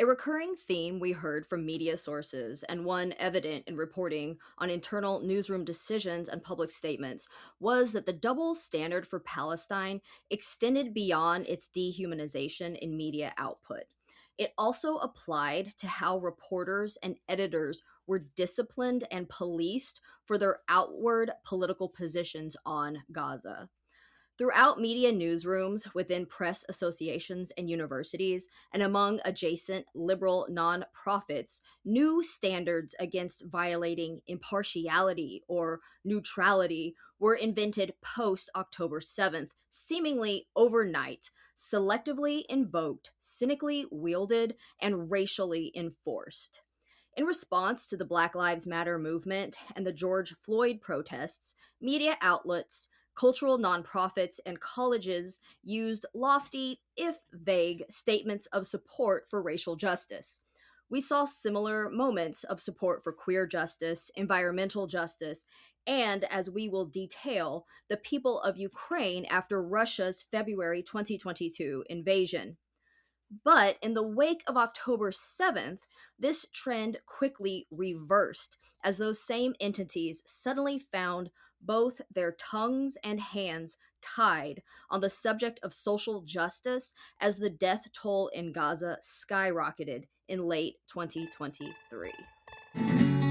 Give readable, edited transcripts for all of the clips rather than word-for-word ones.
A recurring theme we heard from media sources, and one evident in reporting on internal newsroom decisions and public statements, was that the double standard for Palestine extended beyond its dehumanization in media output. It also applied to how reporters and editors were disciplined and policed for their outward political positions on Gaza. Throughout media newsrooms, within press associations and universities, and among adjacent liberal nonprofits, new standards against violating impartiality or neutrality were invented post October 7th, seemingly overnight, selectively invoked, cynically wielded, and racially enforced. In response to the Black Lives Matter movement and the George Floyd protests, media outlets, cultural nonprofits, and colleges used lofty, if vague, statements of support for racial justice. We saw similar moments of support for queer justice, environmental justice, and, as we will detail, the people of Ukraine after Russia's February 2022 invasion. But in the wake of October 7th, this trend quickly reversed as those same entities suddenly found both their tongues and hands tied on the subject of social justice as the death toll in Gaza skyrocketed in late 2023.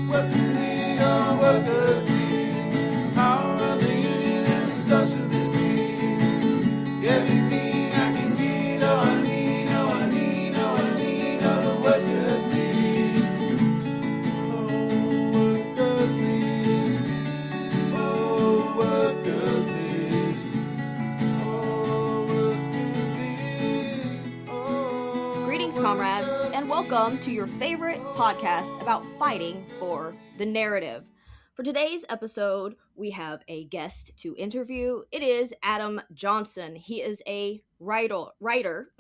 What do we know? What does we? How are the union and the socialist be? Everything I can need, oh I need, oh I need, oh I need, oh what does we? Oh what does we? Oh what does we? Oh what do we? Oh. Greetings, comrades, and welcome to your favorite podcast about fighting for the narrative. For today's episode, we have a guest to interview. It is Adam Johnson. He is a writer.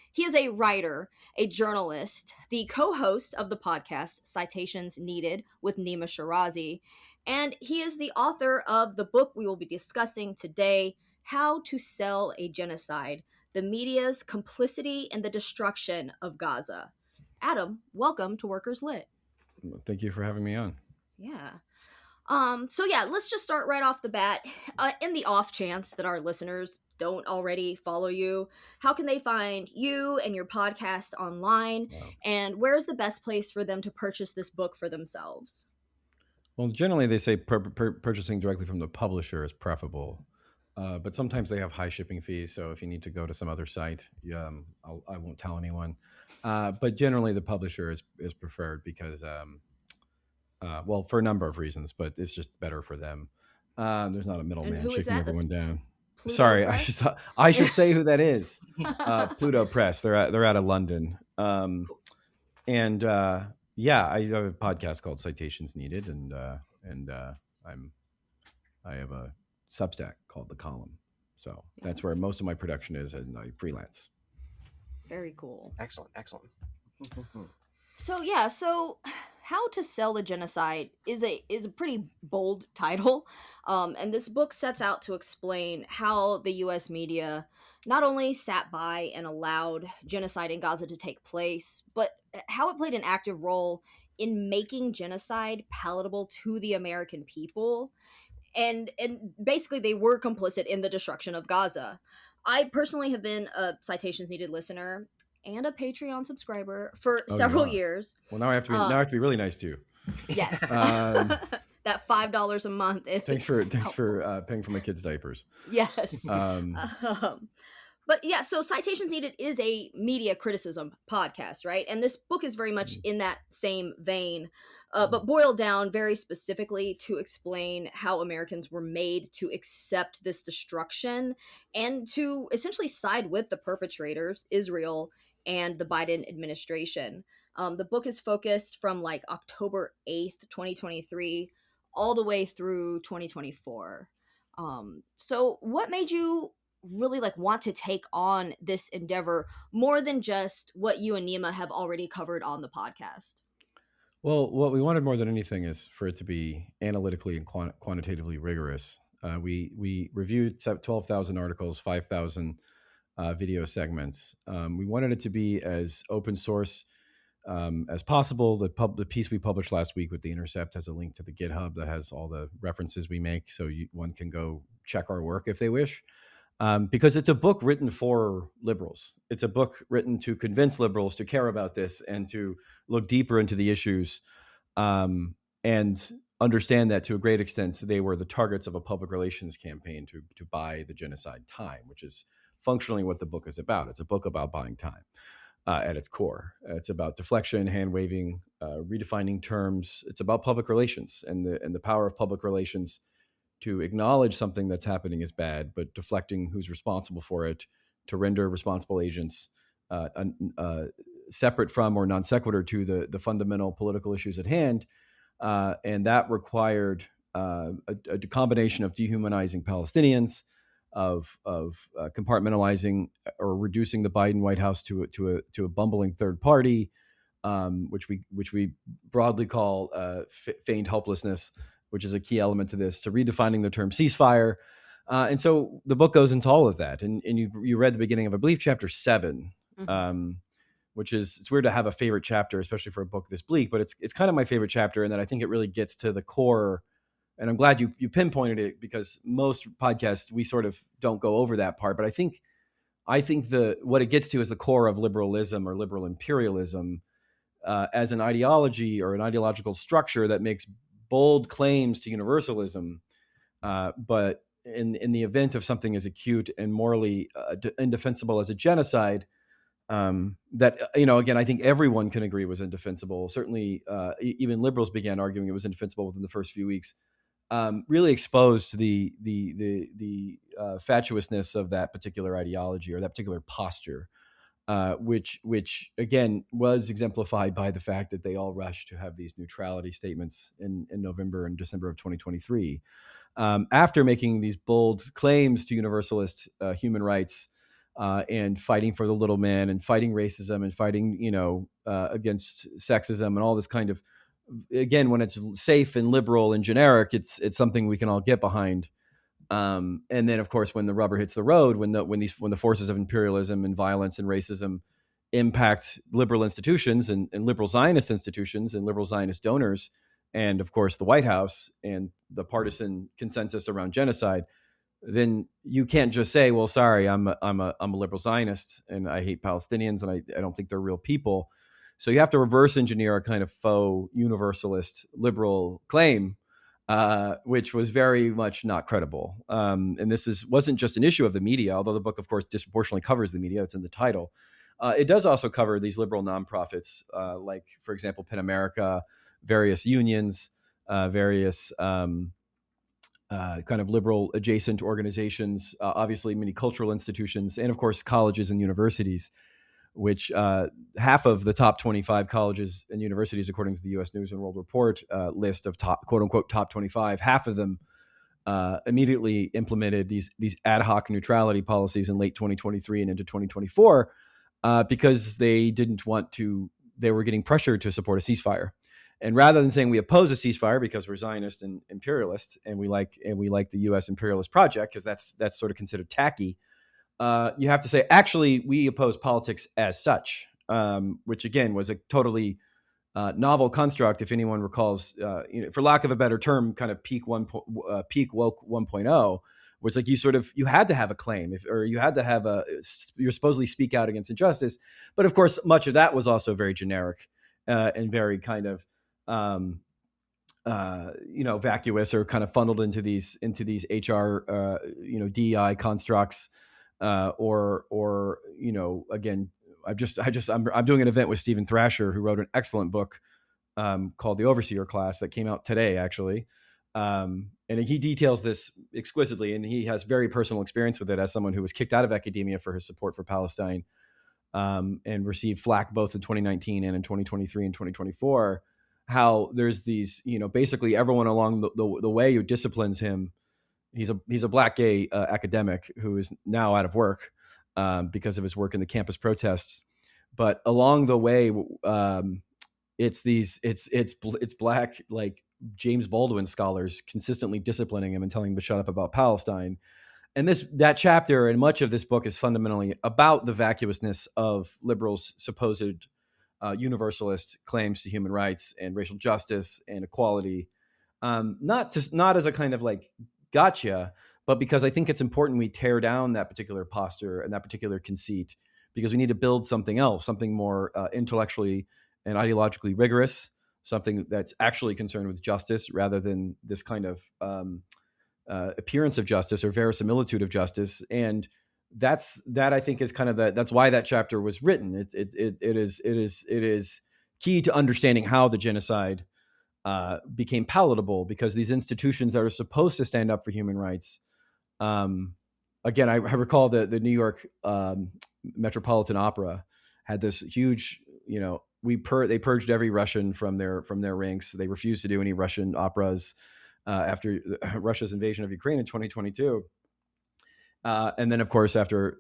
He is a writer, a journalist, the co-host of the podcast Citations Needed with Nima Shirazi, and he is the author of the book we will be discussing today, How to Sell a Genocide: The Media's Complicity in the Destruction of Gaza. Adam, welcome to Workers Lit. Thank you for having me on. Yeah. Let's just start right off the bat. In the off chance that our listeners don't already follow you, how can they find you and your podcast online? Wow. And where's the best place for them to purchase this book for themselves? Well, generally they say purchasing directly from the publisher is preferable, but sometimes they have high shipping fees. So if you need to go to some other site, I won't tell anyone. But generally the publisher is preferred because, for a number of reasons, but it's just better for them. There's not a middleman who is shaking that? everyone down. Pluto Sorry, Press? I should say who that is. Pluto Press. They're out of London. I have a podcast called Citations Needed, and I have a Substack called The Column. So that's where most of my production is, and I freelance. Very cool. Excellent. So How to Sell a Genocide is a pretty bold title, and this book sets out to explain how the U.S. media not only sat by and allowed genocide in Gaza to take place, but how it played an active role in making genocide palatable to the American people, and basically they were complicit in the destruction of Gaza. I personally have been a Citations Needed listener and a Patreon subscriber for several years. Well, now I have to be really nice to you. Yes. That $5 a month is Thanks for paying for my kids' diapers. Yes. So Citations Needed is a media criticism podcast, right? And this book is very much in that same vein, but boiled down very specifically to explain how Americans were made to accept this destruction and to essentially side with the perpetrators, Israel and the Biden administration. The book is focused from like October 8th, 2023, all the way through 2024. So what made you really want to take on this endeavor more than just what you and Nima have already covered on the podcast? Well, what we wanted more than anything is for it to be analytically and quantitatively rigorous. We reviewed 12,000 articles, 5,000 video segments. We wanted it to be as open source as possible. The piece we published last week with The Intercept has a link to the GitHub that has all the references we make, so one can go check our work if they wish. Because it's a book written for liberals. It's a book written to convince liberals to care about this and to look deeper into the issues, and understand that to a great extent they were the targets of a public relations campaign to buy the genocide time, which is functionally what the book is about. It's a book about buying time at its core. It's about deflection, hand waving, redefining terms. It's about public relations and the power of public relations to acknowledge something that's happening is bad, but deflecting who's responsible for it, to render responsible agents separate from or non sequitur to the fundamental political issues at hand. And that required a combination of dehumanizing Palestinians, of compartmentalizing or reducing the Biden White House to a bumbling third party, which we broadly call feigned helplessness, which is a key element to this, to redefining the term ceasefire. And so the book goes into all of that. And you read the beginning of, I believe, chapter 7, which is, it's weird to have a favorite chapter, especially for a book this bleak, but it's kind of my favorite chapter, and that I think it really gets to the core. And I'm glad you pinpointed it, because most podcasts, we sort of don't go over that part. But I think what it gets to is the core of liberalism or liberal imperialism as an ideology or an ideological structure that makes bold claims to universalism, but in the event of something as acute and morally indefensible as a genocide, that, again, I think everyone can agree was indefensible. Certainly, even liberals began arguing it was indefensible within the first few weeks. Really exposed the fatuousness of that particular ideology or that particular posture, which again was exemplified by the fact that they all rushed to have these neutrality statements in November and December of 2023, after making these bold claims to universalist human rights, and fighting for the little man and fighting racism and fighting against sexism and all this kind of, again, when it's safe and liberal and generic, it's something we can all get behind. And then, of course, when the rubber hits the road, when the forces of imperialism and violence and racism impact liberal institutions and liberal Zionist institutions and liberal Zionist donors, and of course the White House and the partisan consensus around genocide, then you can't just say, "Well, sorry, I'm a liberal Zionist and I hate Palestinians and I don't think they're real people." So you have to reverse engineer a kind of faux universalist liberal claim, which was very much not credible. And this wasn't just an issue of the media, although the book, of course, disproportionately covers the media. It's in the title. It does also cover these liberal nonprofits, like, for example, PEN America, various unions, various kind of liberal adjacent organizations, obviously many cultural institutions, and of course colleges and universities, which half of the top 25 colleges and universities, according to the U.S. News and World Report list of top, quote unquote, top 25, half of them immediately implemented these ad hoc neutrality policies in late 2023 and into 2024 because they were getting pressured to support a ceasefire. And rather than saying we oppose a ceasefire because we're Zionist and imperialist and we like the U.S. imperialist project, because that's sort of considered tacky, you have to say, actually, we oppose politics as such, which again was a totally novel construct. If anyone recalls, for lack of a better term, kind of peak woke 1.0, was like you had to have a claim, or you had to have you supposedly speak out against injustice. But of course, much of that was also very generic and very kind of vacuous, or kind of funneled into these HR DEI constructs. Or again, I'm doing an event with Stephen Thrasher, who wrote an excellent book called The Overseer Class that came out today, actually. And he details this exquisitely, and he has very personal experience with it as someone who was kicked out of academia for his support for Palestine, and received flack both in 2019 and in 2023 and 2024. How there's these, basically everyone along the way who disciplines him. He's a black gay academic who is now out of work because of his work in the campus protests. But along the way, it's black, like, James Baldwin scholars consistently disciplining him and telling him to shut up about Palestine. And that chapter and much of this book is fundamentally about the vacuousness of liberals' supposed universalist claims to human rights and racial justice and equality, not as a kind of like gotcha, but because I think it's important we tear down that particular posture and that particular conceit, because we need to build something else, something more intellectually and ideologically rigorous, something that's actually concerned with justice rather than this kind of appearance of justice or verisimilitude of justice. And that I think is kind of that's why that chapter was written. It is key to understanding how the genocide became palatable, because these institutions that are supposed to stand up for human rights. Again, I recall the New York Metropolitan Opera had this huge, they purged every Russian from their ranks. They refused to do any Russian operas after Russia's invasion of Ukraine in 2022. And then, of course, after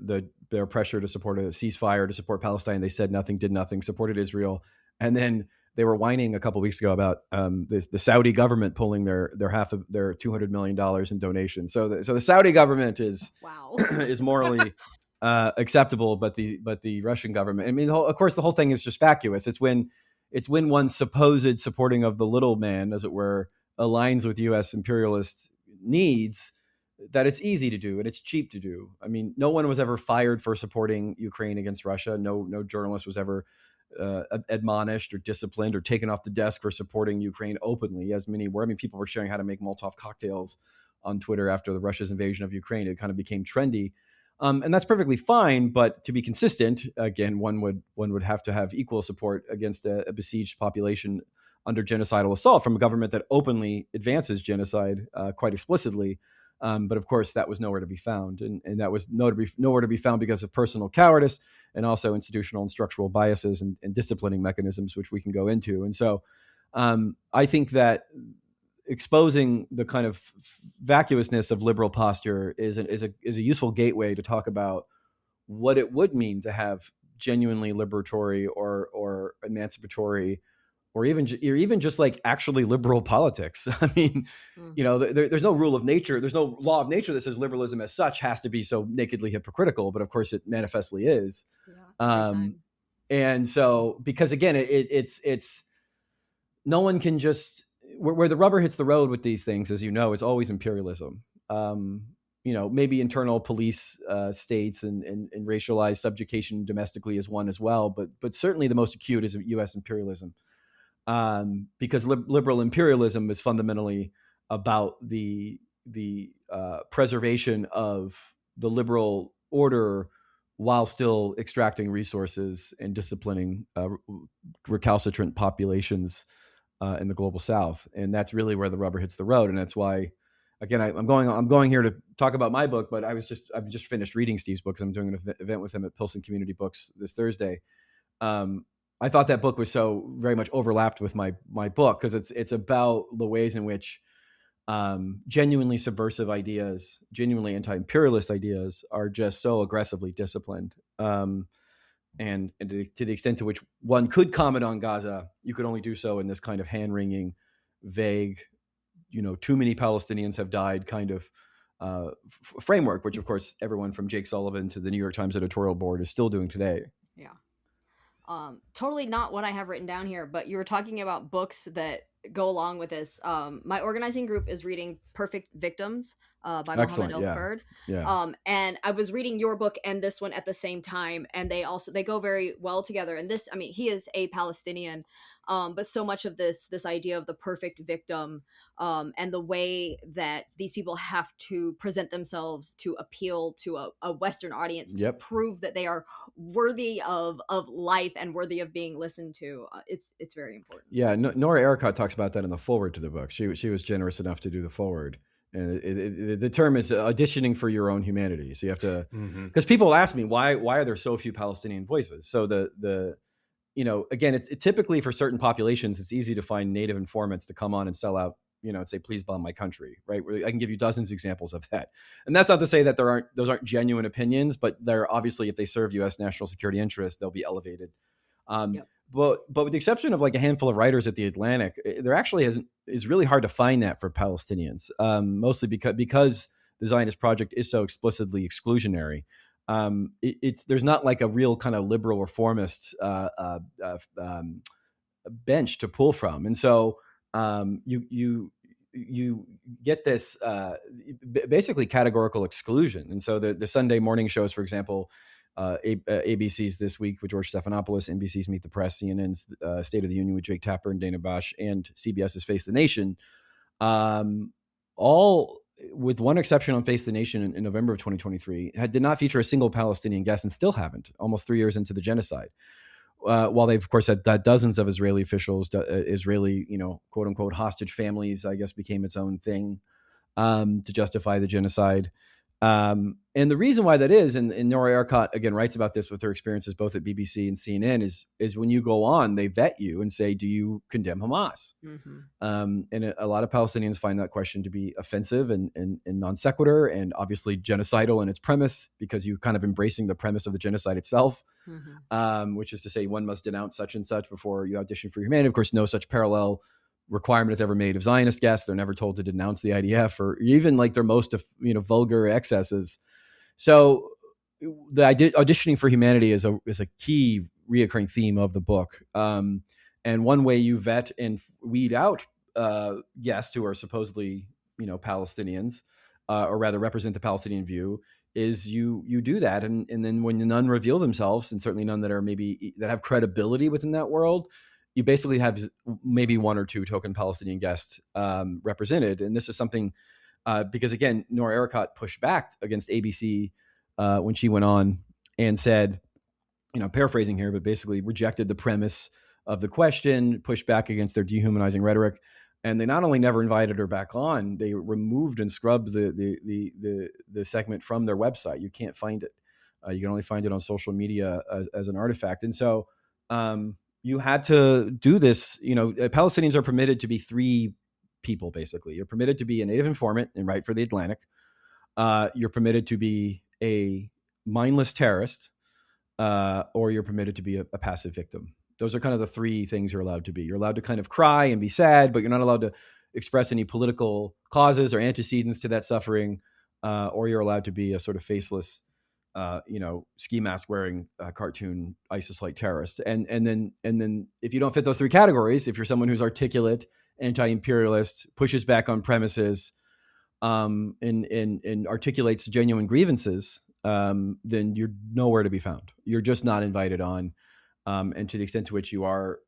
their pressure to support a ceasefire, to support Palestine, they said nothing, did nothing, supported Israel. And then they were whining a couple of weeks ago about the Saudi government pulling their half of their $200 million in donations. So the Saudi government is Wow. is morally acceptable, but the Russian government, I mean, of course, the whole thing is just vacuous. It's when one's supposed supporting of the little man, as it were, aligns with U.S. imperialist needs, that it's easy to do and it's cheap to do. I mean, no one was ever fired for supporting Ukraine against Russia. No journalist was ever admonished or disciplined or taken off the desk for supporting Ukraine openly, as many were. I mean, people were sharing how to make Molotov cocktails on Twitter after the Russia's invasion of Ukraine. It kind of became trendy. And that's perfectly fine. But to be consistent, again, one would have to have equal support against a besieged population under genocidal assault from a government that openly advances genocide quite explicitly. But of course, that was nowhere to be found. And that was nowhere to be found because of personal cowardice and also institutional and structural biases and disciplining mechanisms, which we can go into. And so I think that exposing the kind of vacuousness of liberal posture is a useful gateway to talk about what it would mean to have genuinely liberatory or emancipatory or even just like actually liberal politics. I mean, there's no rule of nature. There's no law of nature that says liberalism as such has to be so nakedly hypocritical, but of course it manifestly is. And so, because again, it's no one can just, where the rubber hits the road with these things, as you know, is always imperialism. Maybe internal police states and racialized subjugation domestically is one as well, but certainly the most acute is U.S. imperialism. Because liberal imperialism is fundamentally about the preservation of the liberal order while still extracting resources and disciplining recalcitrant populations in the global South. And that's really where the rubber hits the road. And that's why, again, I'm going here to talk about my book, but I've just finished reading Steve's book because I'm doing an event with him at Pilsen Community Books this Thursday. I thought that book was so very much overlapped with my book, because it's about the ways in which genuinely subversive ideas, genuinely anti-imperialist ideas are just so aggressively disciplined. And to the extent to which one could comment on Gaza, you could only do so in this kind of hand-wringing, vague, too many Palestinians have died kind of framework, which of course everyone from Jake Sullivan to the New York Times editorial board is still doing today. Yeah. Totally not what I have written down here, but you were talking about books that go along with this. My organizing group is reading Perfect Victims by Mohammed El-Kurd. Yeah. And I was reading your book and this one at the same time, and they go very well together. And this, I mean, he is a Palestinian, but so much of this idea of the perfect victim, and the way that these people have to present themselves to appeal to a Western audience to prove that they are worthy of life and worthy of being listened to. It's very important. Yeah, Nora Ericott talks about that in the foreword to the book. She was generous enough to do the foreword. And the term is auditioning for your own humanity. So you have to, because people ask me why are there so few Palestinian voices? So again, it's typically for certain populations, it's easy to find native informants to come on and sell out, and say, please bomb my country, right? I can give you dozens of examples of that. And that's not to say that those aren't genuine opinions, but they're obviously, if they serve U.S. national security interests, they'll be elevated. But with the exception of like a handful of writers at the Atlantic, there actually is really hard to find that for Palestinians, mostly because the Zionist project is so explicitly exclusionary. It's there's not like a real kind of liberal reformist bench to pull from, and so you get this basically categorical exclusion. And so the Sunday morning shows, for example, ABC's This Week with George Stephanopoulos, NBC's Meet the Press, CNN's State of the Union with Jake Tapper and Dana Bash, and CBS's Face the Nation, all with one exception on Face the Nation in November of 2023, did not feature a single Palestinian guest, and still haven't, almost 3 years into the genocide. While they've, of course, had dozens of Israeli officials, Israeli, quote unquote, hostage families, I guess, became its own thing to justify the genocide. And the reason why that is, and Nora Ercott, again, writes about this with her experiences both at BBC and CNN, is when you go on, they vet you and say, do you condemn Hamas? Mm-hmm. And a lot of Palestinians find that question to be offensive and non sequitur, and obviously genocidal in its premise, because you're kind of embracing the premise of the genocide itself. Mm-hmm. Which is to say one must denounce such and such before you audition for humanity. Of course, no such parallel requirement is ever made of Zionist guests. They're never told to denounce the IDF or even like their most vulgar excesses. So the auditioning for humanity is a key reoccurring theme of the book. And one way you vet and weed out guests who are supposedly Palestinians, or rather represent the Palestinian view, is you do that, and then when none reveal themselves, and certainly none that are that have credibility within that world, you basically have maybe one or two token Palestinian guests represented. And this is something because, again, Nora Ericott pushed back against ABC when she went on and said, paraphrasing here, but basically rejected the premise of the question, pushed back against their dehumanizing rhetoric. And they not only never invited her back on, they removed and scrubbed the segment from their website. You can't find it. You can only find it on social media as an artifact. And so you had to do this. Palestinians are permitted to be three people, basically. You're permitted to be a native informant and write for The Atlantic. You're permitted to be a mindless terrorist, or you're permitted to be a passive victim. Those are kind of the three things you're allowed to be. You're allowed to kind of cry and be sad, but you're not allowed to express any political causes or antecedents to that suffering, or you're allowed to be a sort of faceless, ski mask wearing cartoon ISIS-like terrorist. And then if you don't fit those three categories, if you're someone who's articulate, anti-imperialist, pushes back on premises, and articulates genuine grievances, then you're nowhere to be found. You're just not invited on. And to the extent to which you are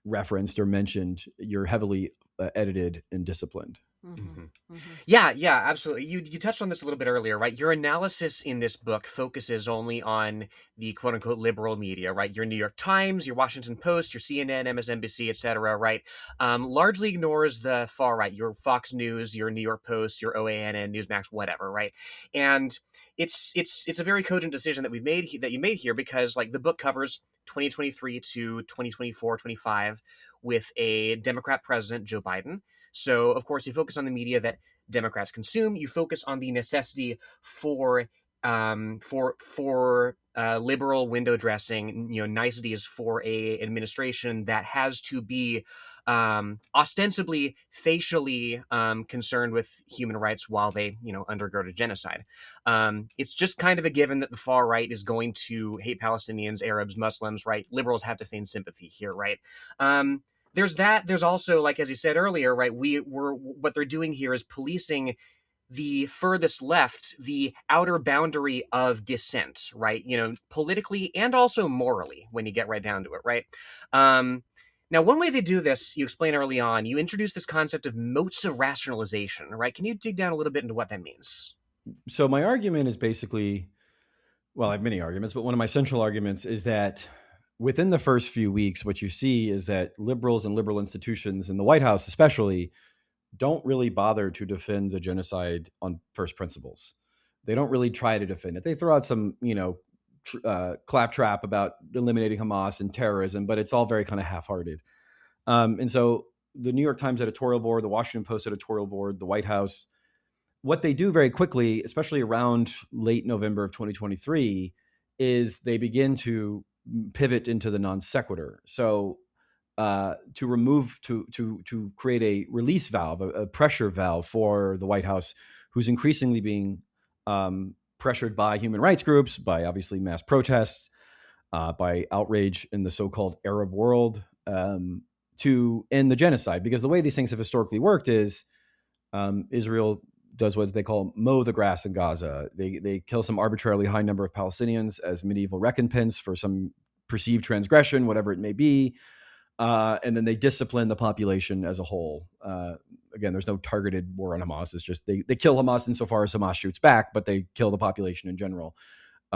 referenced or mentioned, you're heavily edited and disciplined. Mm-hmm. Mm-hmm. Yeah, absolutely. You touched on this a little bit earlier, right? Your analysis in this book focuses only on the quote unquote liberal media, right? Your New York Times, your Washington Post, your CNN, MSNBC, etc., right? Largely ignores the far right, your Fox News, your New York Post, your OANN, Newsmax, whatever, right? And it's a very cogent decision that you made here, because like the book covers 2023 to 2024, 25 with a Democrat president, Joe Biden. So, of course, you focus on the media that Democrats consume. You focus on the necessity for liberal window dressing, niceties for a administration that has to be ostensibly, facially concerned with human rights while they, undergird a genocide. It's just kind of a given that the far right is going to hate Palestinians, Arabs, Muslims, right? Liberals have to feign sympathy here, right? There's that. There's also, like, as you said earlier, right, what they're doing here is policing the furthest left, the outer boundary of dissent, right? Politically and also morally, when you get right down to it, right? Now, one way they do this, you explain early on, you introduce this concept of moats of rationalization, right? Can you dig down a little bit into what that means? So my argument is basically, well, I have many arguments, but one of my central arguments is that within the first few weeks, what you see is that liberals and liberal institutions, in the White House especially, don't really bother to defend the genocide on first principles. They don't really try to defend it. They throw out some, claptrap about eliminating Hamas and terrorism, but it's all very kind of half-hearted. And so the New York Times editorial board, the Washington Post editorial board, the White House, what they do very quickly, especially around late November of 2023, is they begin to pivot into the non sequitur. So to create a release valve, a pressure valve for the White House, who's increasingly being pressured by human rights groups, by obviously mass protests, by outrage in the so-called Arab world, to end the genocide. Because the way these things have historically worked is Israel does what they call mow the grass in Gaza. They kill some arbitrarily high number of Palestinians as medieval recompense for some perceived transgression, whatever it may be. And then they discipline the population as a whole. Again, there's no targeted war on Hamas. It's just they kill Hamas insofar as Hamas shoots back, but they kill the population in general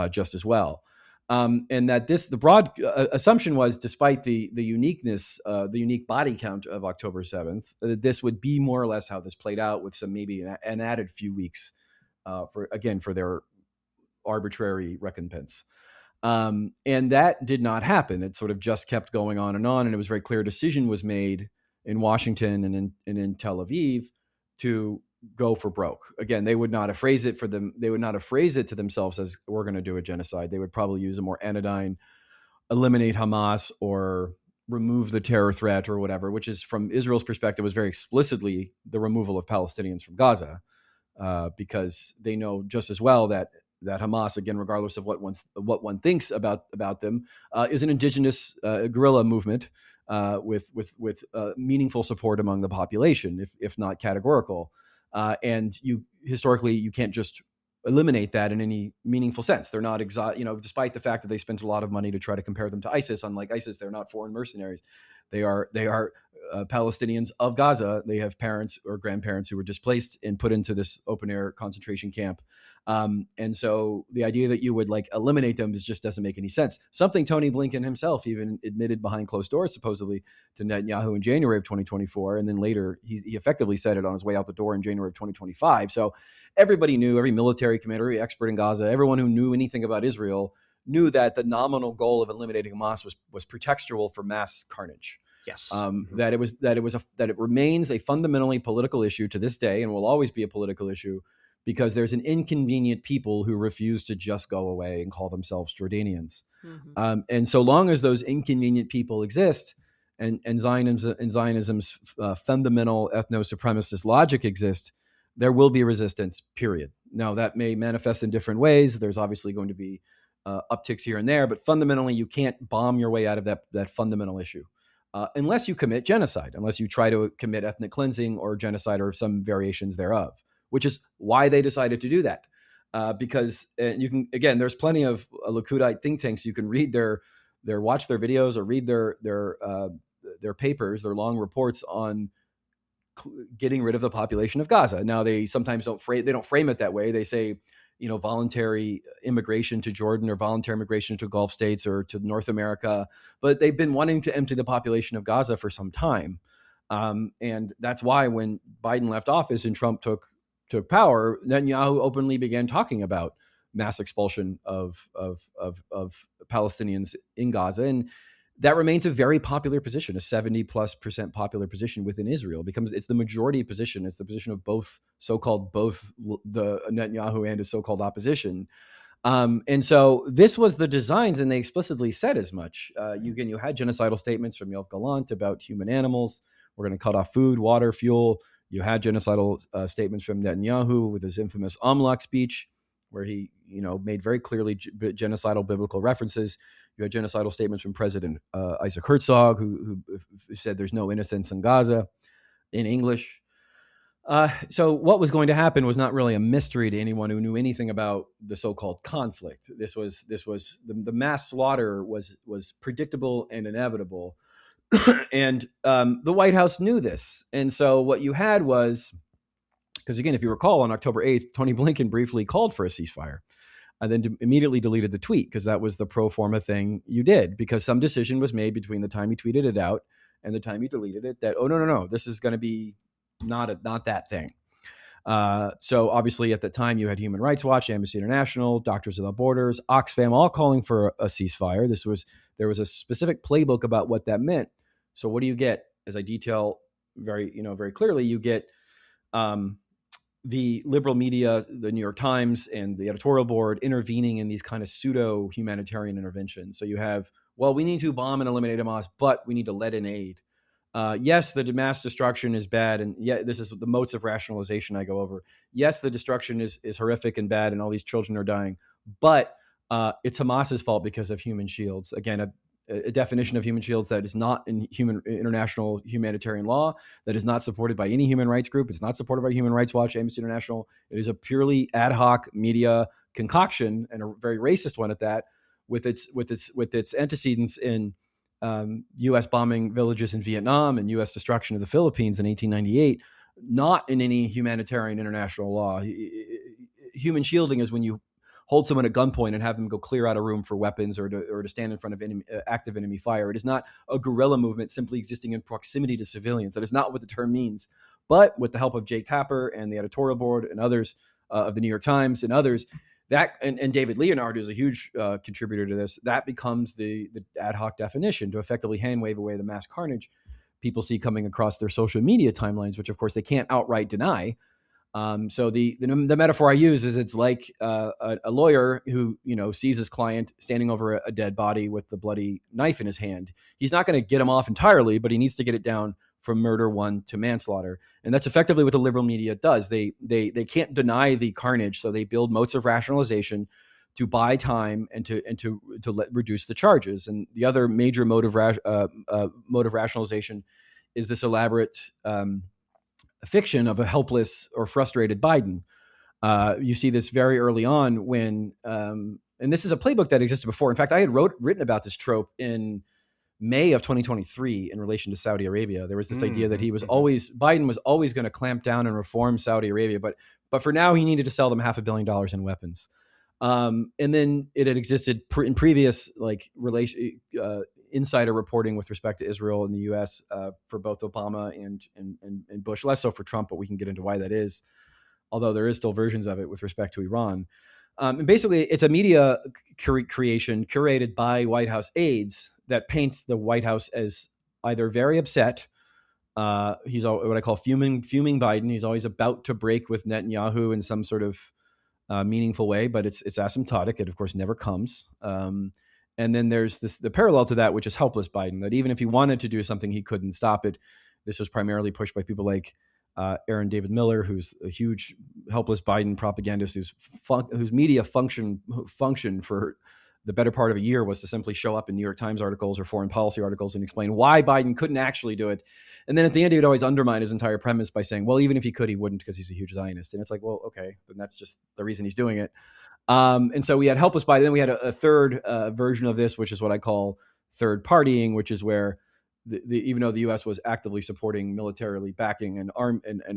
just as well. And that the broad assumption was, despite the uniqueness, the unique body count of October 7th, this would be more or less how this played out, with some maybe an added few weeks for their arbitrary recompense. And that did not happen. It sort of just kept going on, and it was very clear a decision was made in Washington and in Tel Aviv to go for broke. Again, they would not have phrased it for them. They would not have phrased it to themselves as, we're going to do a genocide. They would probably use a more anodyne, eliminate Hamas or remove the terror threat or whatever, which is, from Israel's perspective, was very explicitly the removal of Palestinians from Gaza, because they know just as well that Hamas, again, regardless of what one thinks about them, is an indigenous guerrilla movement with meaningful support among the population, if not categorical. And historically, you can't just eliminate that in any meaningful sense. They're not despite the fact that they spent a lot of money to try to compare them to ISIS. Unlike ISIS, they're not foreign mercenaries. They are Palestinians of Gaza. They have parents or grandparents who were displaced and put into this open air concentration camp. And so the idea that you would eliminate them just doesn't make any sense. Something Tony Blinken himself even admitted behind closed doors, supposedly, to Netanyahu in January of 2024. And then later he effectively said it on his way out the door in January of 2025. So everybody knew, every military commander, every expert in Gaza, everyone who knew anything about Israel knew that the nominal goal of eliminating Hamas was pretextual for mass carnage. Yes. That it remains a fundamentally political issue to this day, and will always be a political issue, because there's an inconvenient people who refuse to just go away and call themselves Jordanians. Mm-hmm. And so long as those inconvenient people exist, and Zionism's fundamental ethno-supremacist logic exists, there will be resistance, period. Now, that may manifest in different ways. There's obviously going to be upticks here and there, but fundamentally, you can't bomb your way out of that fundamental issue. Unless you commit genocide, unless you try to commit ethnic cleansing or genocide or some variations thereof, which is why they decided to do that. Because you can, again, there's plenty of Likud think tanks. You can read watch their videos or read their papers, their long reports on getting rid of the population of Gaza. Now, they sometimes don't frame it that way. They say, voluntary immigration to Jordan or voluntary immigration to Gulf states or to North America, but they've been wanting to empty the population of Gaza for some time. And that's why when Biden left office and Trump took power, Netanyahu openly began talking about mass expulsion of Palestinians in Gaza. And that remains a very popular position, a 70+% popular position within Israel. It's the majority position. It's the position of both the Netanyahu and his so-called opposition. And so this was the designs, and they explicitly said as much. You had genocidal statements from Yoav Gallant about human animals. We're going to cut off food, water, fuel. You had genocidal statements from Netanyahu with his infamous Amlach speech, where he, made very clearly genocidal biblical references. You had genocidal statements from President Isaac Herzog, who said there's no innocence in Gaza, in English. So what was going to happen was not really a mystery to anyone who knew anything about the so-called conflict. This was the mass slaughter was predictable and inevitable, and the White House knew this. And so what you had was, because again, if you recall, on October 8th, Tony Blinken briefly called for a ceasefire, and then immediately deleted the tweet, because that was the pro forma thing you did, because some decision was made between the time he tweeted it out and the time he deleted it that, oh, no, this is going to be not that thing. So obviously at the time you had Human Rights Watch, Amnesty International, Doctors Without Borders, Oxfam, all calling for a ceasefire. There was a specific playbook about what that meant. So what do you get? As I detail very clearly, you get the liberal media, the New York Times and the editorial board, intervening in these kind of pseudo humanitarian interventions. So you have, well, we need to bomb and eliminate Hamas, but we need to let in aid. Yes, the mass destruction is bad, and yeah, this is the modes of rationalization I go over. Yes, the destruction is horrific and bad, and all these children are dying, but it's Hamas's fault because of human shields. Again, a definition of human shields that is not in international humanitarian law, that is not supported by any human rights group. It's not supported by Human Rights Watch, Amnesty International. It is a purely ad hoc media concoction, and a very racist one at that, with its antecedents in U.S. bombing villages in Vietnam and U.S. destruction of the Philippines in 1898, not in any humanitarian international law. Human shielding is when you hold someone at gunpoint and have them go clear out a room for weapons, or to stand in front of active enemy fire. It is not a guerrilla movement simply existing in proximity to civilians. That is not what the term means. But with the help of Jake Tapper and the editorial board and others of the New York Times and others, that and David Leonard, who's a huge contributor to this, that becomes the ad hoc definition to effectively hand wave away the mass carnage people see coming across their social media timelines, which of course they can't outright deny. So the metaphor I use is it's like a lawyer who sees his client standing over a dead body with the bloody knife in his hand. He's not going to get him off entirely, but he needs to get it down from murder one to manslaughter, and that's effectively what the liberal media does. They can't deny the carnage, so they build moats of rationalization to buy time and to reduce the charges. And the other major mode of rationalization is this elaborate fiction of a helpless or frustrated Biden. You see this very early on when, and this is a playbook that existed before. In fact, I had written about this trope in May of 2023 in relation to Saudi Arabia. There was this idea that Biden was always going to clamp down and reform Saudi Arabia, but for now he needed to sell them $500 million in weapons. And then it had existed in previous insider reporting with respect to Israel and the U.S. For both Obama and Bush, less so for Trump, but we can get into why that is. Although there is still versions of it with respect to Iran. And basically, it's a media creation curated by White House aides that paints the White House as either very upset. He's what I call fuming Biden. He's always about to break with Netanyahu in some sort of meaningful way, but it's asymptotic. It of course never comes. And then there's the parallel to that, which is helpless Biden. That even if he wanted to do something, he couldn't stop it. This was primarily pushed by people like Aaron David Miller, who's a huge helpless Biden propagandist, whose media function for the better part of a year was to simply show up in New York Times articles or foreign policy articles and explain why Biden couldn't actually do it. And then at the end, he would always undermine his entire premise by saying, well, even if he could, he wouldn't because he's a huge Zionist. And it's like, well, okay, then that's just the reason he's doing it. And so we had helpless Biden. Then we had a third version of this, which is what I call third partying, which is where even though the U.S. was actively supporting, militarily backing and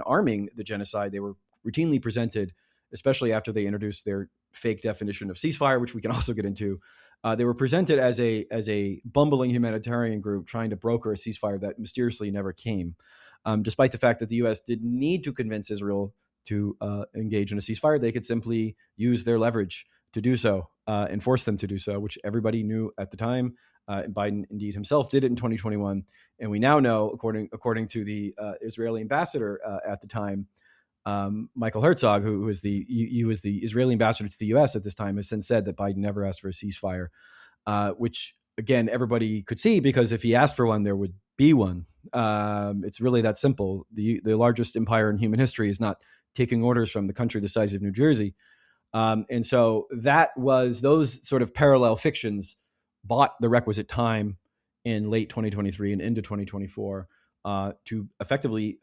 arming the genocide, they were routinely presented, especially after they introduced their fake definition of ceasefire, which we can also get into. They were presented as a bumbling humanitarian group trying to broker a ceasefire that mysteriously never came, despite the fact that the U.S. didn't need to convince Israel to engage in a ceasefire. They could simply use their leverage to do so and force them to do so, which everybody knew at the time. Biden indeed himself did it in 2021, and we now know, according to the Israeli ambassador at the time, Michael Herzog, who was the Israeli ambassador to the U.S. at this time, has since said that Biden never asked for a ceasefire, which again everybody could see, because if he asked for one, there would be one. It's really that simple. The largest empire in human history is not taking orders from the country the size of New Jersey, and so those sort of parallel fictions bought the requisite time in late 2023 and into 2024 to effectively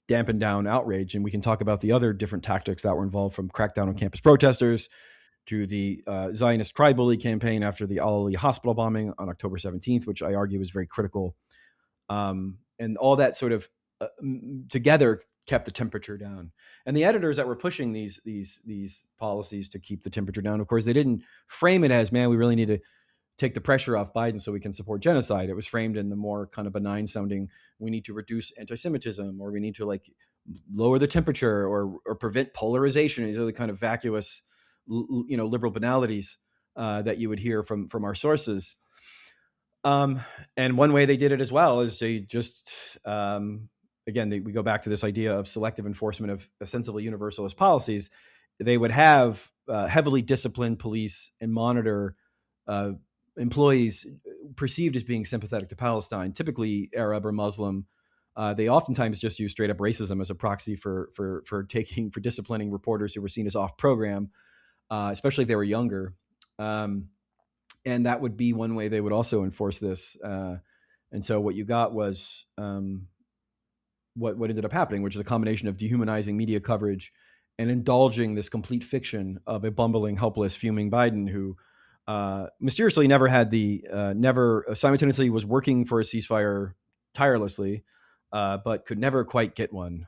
dampen down outrage. And we can talk about the other different tactics that were involved, from crackdown on campus protesters to the Zionist cry bully campaign after the Al-Ali hospital bombing on October 17th, which I argue was very critical. And all that sort of together kept the temperature down. And the editors that were pushing these policies to keep the temperature down, of course, they didn't frame it as, man, we really need to take the pressure off Biden so we can support genocide. It was framed in the more kind of benign sounding, we need to reduce anti-Semitism, or we need to lower the temperature or prevent polarization. These are the kind of vacuous, liberal banalities that you would hear from our sources. And one way they did it as well is they just, we go back to this idea of selective enforcement of ostensibly universalist policies. They would have heavily disciplined police and monitor employees perceived as being sympathetic to Palestine, typically Arab or Muslim. They oftentimes just use straight up racism as a proxy for disciplining reporters who were seen as off program, especially if they were younger. And that would be one way they would also enforce this. And so what you got was what ended up happening, which is a combination of dehumanizing media coverage and indulging this complete fiction of a bumbling, helpless, fuming Biden who mysteriously never had never simultaneously was working for a ceasefire tirelessly, but could never quite get one,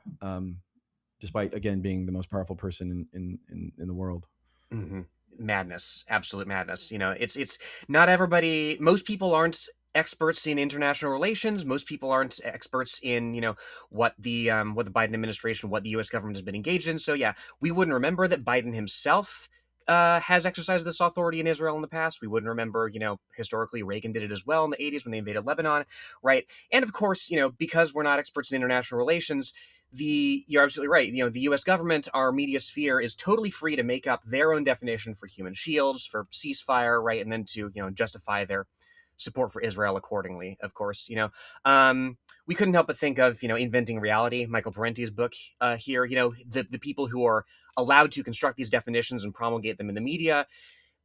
despite, again, being the most powerful person in the world. Mm-hmm. Madness, absolute madness. It's not everybody. Most people aren't experts in international relations. Most people aren't experts in what the Biden administration, what the U.S. government has been engaged in. So yeah, we wouldn't remember that Biden himself has exercised this authority in Israel in the past. We wouldn't remember, historically Reagan did it as well in the 80s when they invaded Lebanon, right? And of course, because we're not experts in international relations, you're absolutely right. The U.S. government, our media sphere, is totally free to make up their own definition for human shields, for ceasefire, right, and then to justify their support for Israel accordingly. Of course, we couldn't help but think of Inventing Reality, Michael Parenti's book here. The people who are allowed to construct these definitions and promulgate them in the media.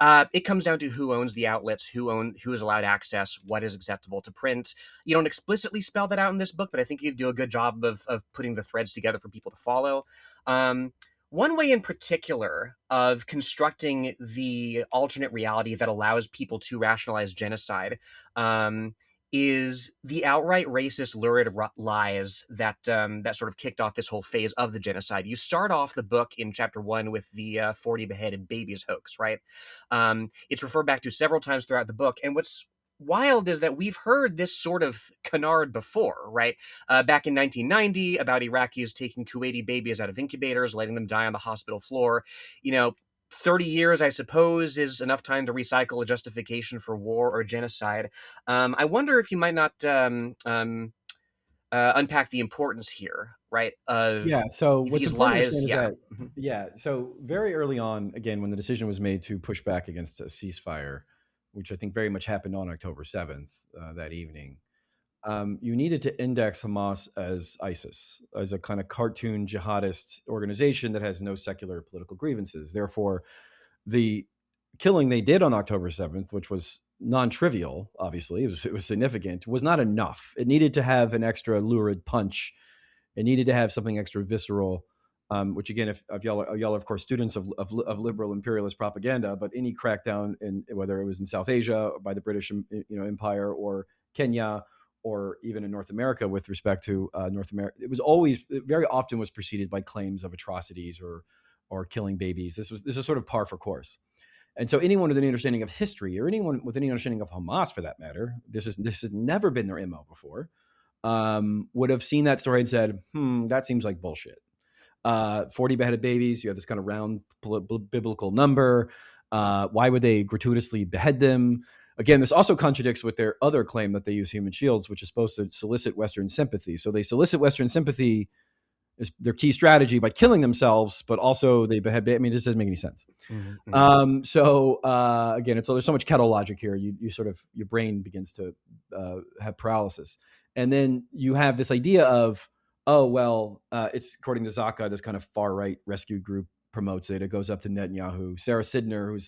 It comes down to who owns the outlets, who is allowed access, what is acceptable to print. You don't explicitly spell that out in this book, but I think you do a good job of putting the threads together for people to follow. One way in particular of constructing the alternate reality that allows people to rationalize genocide is the outright racist, lurid lies that sort of kicked off this whole phase of the genocide. You start off the book in chapter 1 with the 40 beheaded babies hoax, right? It's referred back to several times throughout the book, and what's wild is that we've heard this sort of canard before, right? Back in 1990, about Iraqis taking Kuwaiti babies out of incubators, letting them die on the hospital floor. 30 years, I suppose, is enough time to recycle a justification for war or genocide. I wonder if you might not unpack the importance here, right, of so what's these important lies. To understand is that, so very early on, again, when the decision was made to push back against a ceasefire, which I think very much happened on October 7th, that evening, you needed to index Hamas as ISIS, as a kind of cartoon jihadist organization that has no secular political grievances. Therefore, the killing they did on October 7th, which was non-trivial, obviously, it was significant, was not enough. It needed to have an extra lurid punch. It needed to have something extra visceral, which, again, if y'all are, of course, students of liberal imperialist propaganda, but any crackdown, whether it was in South Asia by the British Empire, or Kenya, or even in North America with respect to North America, it very often was preceded by claims of atrocities or killing babies. This is sort of par for course. And so anyone with any understanding of history, or anyone with any understanding of Hamas, for that matter, this has never been their MO before, would have seen that story and said, that seems like bullshit. 40 beheaded babies, you have this kind of round biblical number. Why would they gratuitously behead them? Again, this also contradicts with their other claim that they use human shields, which is supposed to solicit Western sympathy. So they solicit Western sympathy is their key strategy by killing themselves, but also they behead. I mean, this doesn't make any sense. Mm-hmm. Again, there's so much kettle logic here. You sort of, your brain begins to have paralysis, and then you have this idea of, it's, according to Zaka, this kind of far right rescue group promotes it. It goes up to Netanyahu. Sarah Sidner,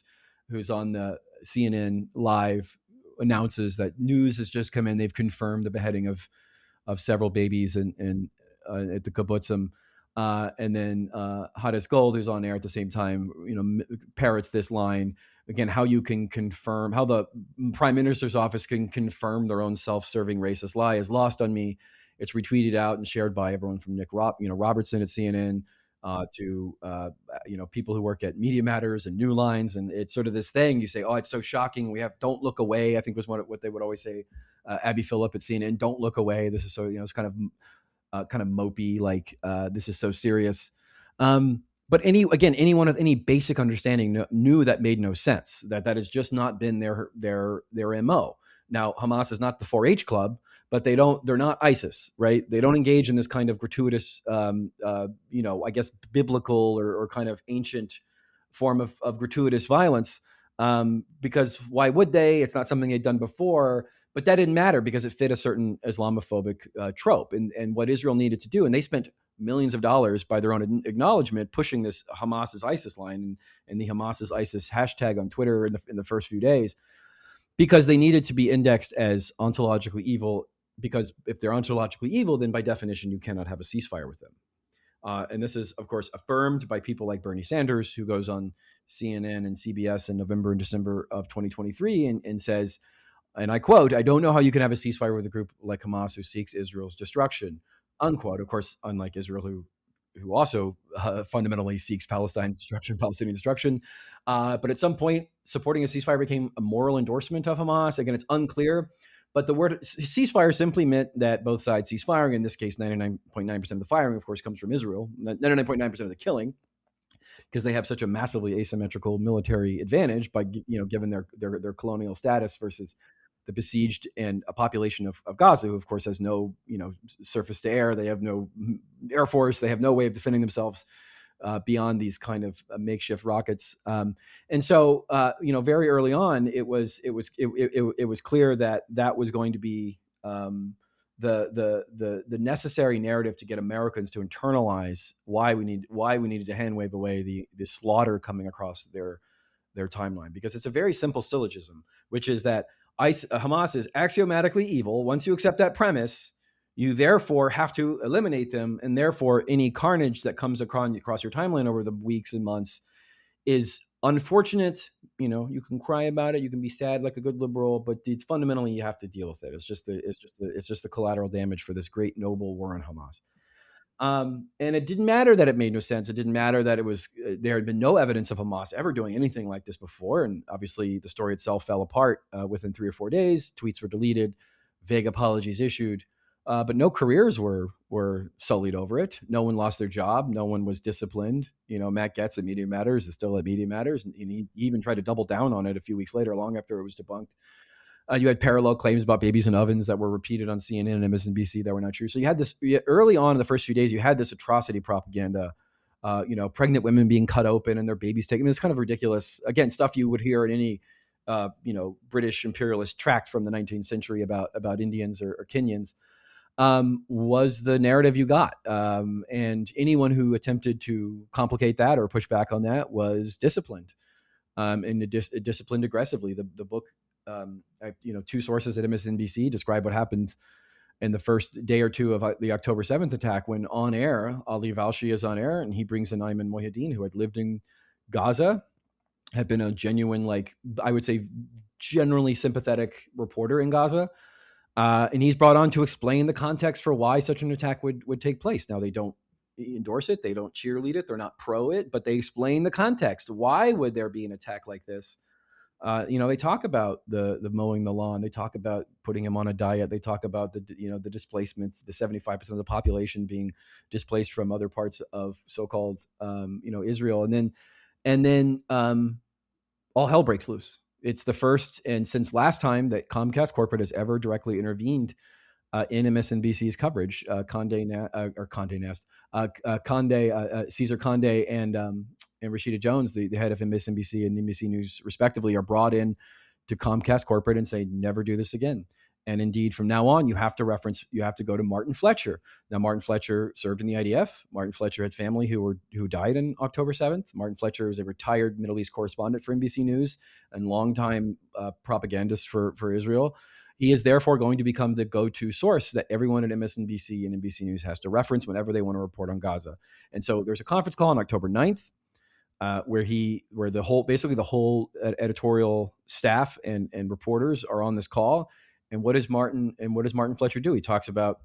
who's on the CNN Live, announces that news has just come in. They've confirmed the beheading of several babies at the kibbutzim. And then Hades Gold, who's on air at the same time, parrots this line again: how you can confirm, how the Prime Minister's office can confirm their own self-serving racist lie is lost on me. It's retweeted out and shared by everyone from Nick Robertson at CNN to people who work at Media Matters and New Lines, and it's sort of this thing. You say, "Oh, it's so shocking." We have "Don't look away." I think was what they would always say. Abby Phillip at CNN, "Don't look away." This is so it's kind of mopey, like this is so serious. But anyone with any basic understanding knew that made no sense. That has just not been their MO. Now, Hamas is not the 4-H club, but they're not ISIS, right? They don't engage in this kind of gratuitous, I guess biblical or kind of ancient form of gratuitous violence. because why would they? It's not something they'd done before. But that didn't matter because it fit a certain Islamophobic trope. And what Israel needed to do, and they spent millions of dollars by their own acknowledgement pushing this Hamas is ISIS line and the Hamas is ISIS hashtag on Twitter in the first few days, because they needed to be indexed as ontologically evil. Because if they're ontologically evil, then by definition, you cannot have a ceasefire with them. And this is, of course, affirmed by people like Bernie Sanders, who goes on CNN and CBS in November and December of 2023 and says, and I quote, "I don't know how you can have a ceasefire with a group like Hamas who seeks Israel's destruction," unquote. Of course, unlike Israel, who also fundamentally seeks Palestine's destruction, Palestinian destruction. But at some point, supporting a ceasefire became a moral endorsement of Hamas. Again, it's unclear. But the word ceasefire simply meant that both sides cease firing. In this case, 99.9% of the firing, of course, comes from Israel. 99.9% of the killing, because they have such a massively asymmetrical military advantage by given their colonial status versus the besieged and a population of Gaza, who of course has no surface to air. They have no air force. They have no way of defending themselves beyond these kind of makeshift rockets. And so very early on, it was clear that was going to be the necessary narrative to get Americans to internalize why we needed to hand wave away the slaughter coming across their timeline, because it's a very simple syllogism, which is that Hamas is axiomatically evil. Once you accept that premise, you therefore have to eliminate them, and therefore any carnage that comes across your timeline over the weeks and months is unfortunate. You can cry about it, you can be sad like a good liberal, but it's fundamentally you have to deal with it. It's just the collateral damage for this great noble war on Hamas. And it didn't matter that it made no sense. It didn't matter that there had been no evidence of Hamas ever doing anything like this before. And obviously the story itself fell apart within 3 or 4 days. Tweets were deleted, vague apologies issued, but no careers were sullied over it. No one lost their job. No one was disciplined. Matt Gaetz at Media Matters is still at Media Matters. And he even tried to double down on it a few weeks later, long after it was debunked. You had parallel claims about babies in ovens that were repeated on CNN and MSNBC that were not true. So you had this early on in the first few days. You had this atrocity propaganda. Pregnant women being cut open and their babies taken. It's kind of ridiculous. Again, stuff you would hear in any British imperialist tract from the 19th century about Indians or Kenyans. Was the narrative you got. And anyone who attempted to complicate that or push back on that was disciplined, and disciplined aggressively. The book, 2 sources at MSNBC describe what happened in the first day or two of the October 7th attack, when on air, Ali Valshi is on air, and he brings in Ayman Mohyeddin, who had lived in Gaza, had been a genuine, I would say, generally sympathetic reporter in Gaza. And he's brought on to explain the context for why such an attack would take place. Now, they don't endorse it. They don't cheerlead it. They're not pro it, but they explain the context. Why would there be an attack like this? They talk about the mowing the lawn. They talk about putting him on a diet. They talk about the displacements, the 75% of the population being displaced from other parts of so-called, Israel. And then all hell breaks loose. It's the first, and since last time, that Comcast corporate has ever directly intervened in MSNBC's coverage. Cesar Conde and Rashida Jones, the head of MSNBC and NBC News respectively, are brought in to Comcast corporate and say, never do this again. And indeed, from now on, you have to go to Martin Fletcher. Now, Martin Fletcher served in the IDF. Martin Fletcher had family who died on October 7th. Martin Fletcher is a retired Middle East correspondent for NBC News and longtime propagandist for Israel. He is therefore going to become the go-to source that everyone at MSNBC and NBC News has to reference whenever they want to report on Gaza. And so there's a conference call on October 9th, where the whole editorial staff and reporters are on this call. And what does Martin Fletcher do? He talks about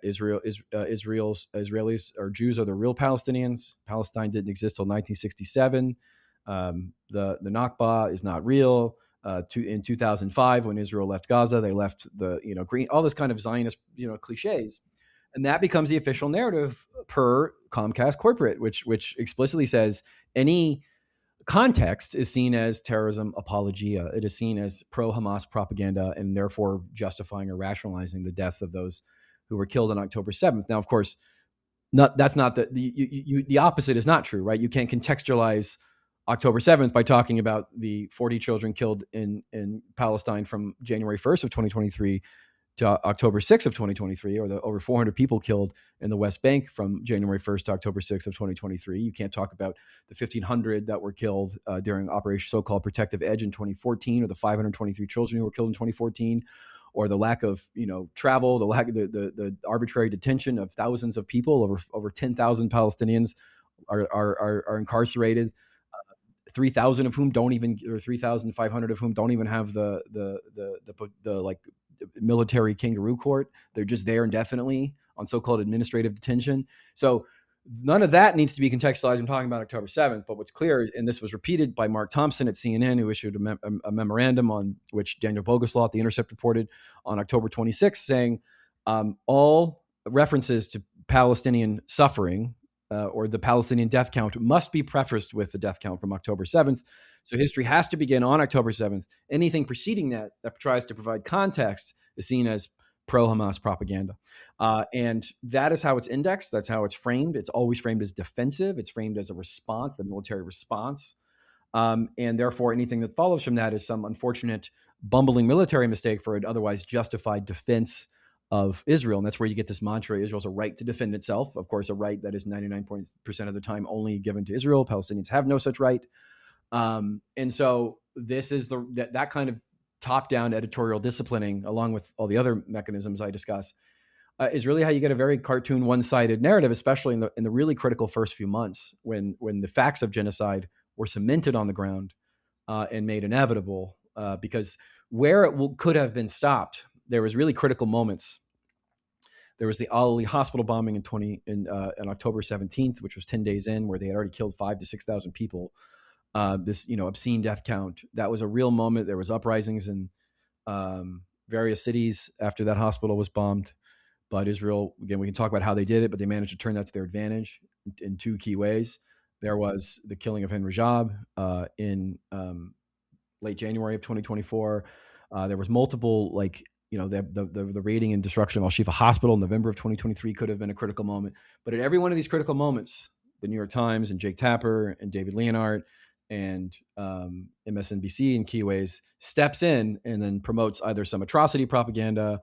Israelis or Jews are the real Palestinians. Palestine didn't exist till 1967. The Nakba is not real. In 2005, when Israel left Gaza, they left the green, all this kind of Zionist cliches, and that becomes the official narrative per Comcast corporate, which explicitly says any context is seen as terrorism apologia. It is seen as pro-Hamas propaganda, and therefore justifying or rationalizing the deaths of those who were killed on October 7th. Now, of course, that's not the opposite is not true, right? You can't contextualize October 7th by talking about the 40 children killed in Palestine from January 1st of 2023 to October 6th of 2023, or the over 400 people killed in the West Bank from January 1st to October 6th of 2023. You can't talk about the 1,500 that were killed during Operation So-Called Protective Edge in 2014, or the 523 children who were killed in 2014, or the lack of travel, the lack of the arbitrary detention of thousands of people. Over 10,000 Palestinians are incarcerated. 3,000 of whom don't even, or 3,500 of whom don't even have the like military kangaroo court. They're just there indefinitely on so-called administrative detention. So none of that needs to be contextualized. I'm talking about October 7th, but what's clear, and this was repeated by Mark Thompson at CNN, who issued a memorandum on which Daniel Boguslaw at The Intercept reported on October 26th, saying all references to Palestinian suffering or the Palestinian death count must be prefaced with the death count from October 7th. So history has to begin on October 7th. Anything preceding that tries to provide context is seen as pro-Hamas propaganda. And that is how it's indexed. That's how it's framed. It's always framed as defensive. It's framed as a response, the military response. And therefore, anything that follows from that is some unfortunate, bumbling military mistake for an otherwise justified defense of Israel. And that's where you get this mantra: Israel's a right to defend itself. Of course, a right that is 99% of the time only given to Israel. Palestinians have no such right. And so this is that kind of top-down editorial disciplining, along with all the other mechanisms I discuss, is really how you get a very cartoon, one-sided narrative, especially in the really critical first few months when the facts of genocide were cemented on the ground and made inevitable. Because where it could have been stopped, there was really critical moments. There was the Al Ali hospital bombing on October 17th, which was 10 days in, where they had already killed 5,000 to 6,000 people. This obscene death count. That was a real moment. There was uprisings in various cities after that hospital was bombed. But Israel, again, we can talk about how they did it, but they managed to turn that to their advantage in two key ways. There was the killing of Henry Rajab in late January of 2024. There was multiple, the raiding and destruction of Al Shifa Hospital in November of 2023 could have been a critical moment. But at every one of these critical moments, the New York Times and Jake Tapper and David Leonhardt and MSNBC in key ways steps in and then promotes either some atrocity propaganda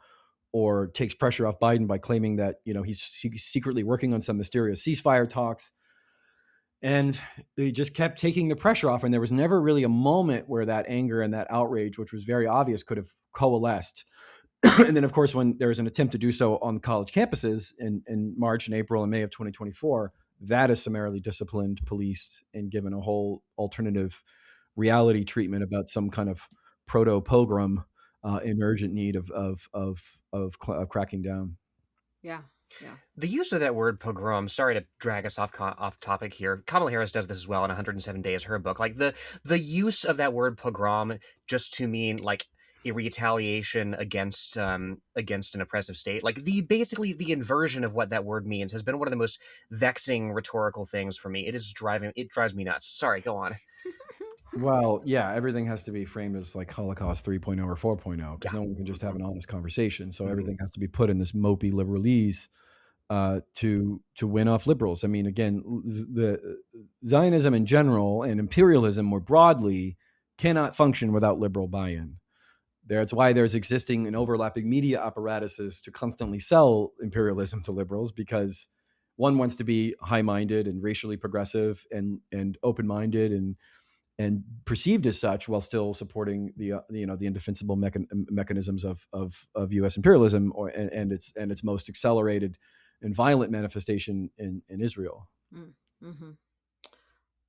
or takes pressure off Biden by claiming that he's secretly working on some mysterious ceasefire talks. And they just kept taking the pressure off, and there was never really a moment where that anger and that outrage, which was very obvious, could have coalesced. And then, of course, when there was an attempt to do so on college campuses in March and April and May of 2024, that is summarily disciplined, policed, and given a whole alternative reality treatment about some kind of proto-pogrom in urgent need of cracking down. Yeah. Yeah. The use of that word pogrom, sorry to drag us off topic here. Kamala Harris does this as well in 107 Days, her book. Like the use of that word pogrom just to mean like a retaliation against an oppressive state. Like basically the inversion of what that word means has been one of the most vexing rhetorical things for me. It drives me nuts. Sorry, go on. Well, yeah, everything has to be framed as like Holocaust 3.0 or 4.0 because Yeah. no one can just have an honest conversation. So Mhm. everything has to be put in this mopey liberalese to win off liberals. I mean, again, the Zionism in general and imperialism more broadly cannot function without liberal buy-in. That's why there's existing and overlapping media apparatuses to constantly sell imperialism to liberals, because one wants to be high-minded and racially progressive and open-minded and perceived as such, while still supporting the indefensible mechanisms of U.S. imperialism and its most accelerated and violent manifestation in Israel. Mm-hmm.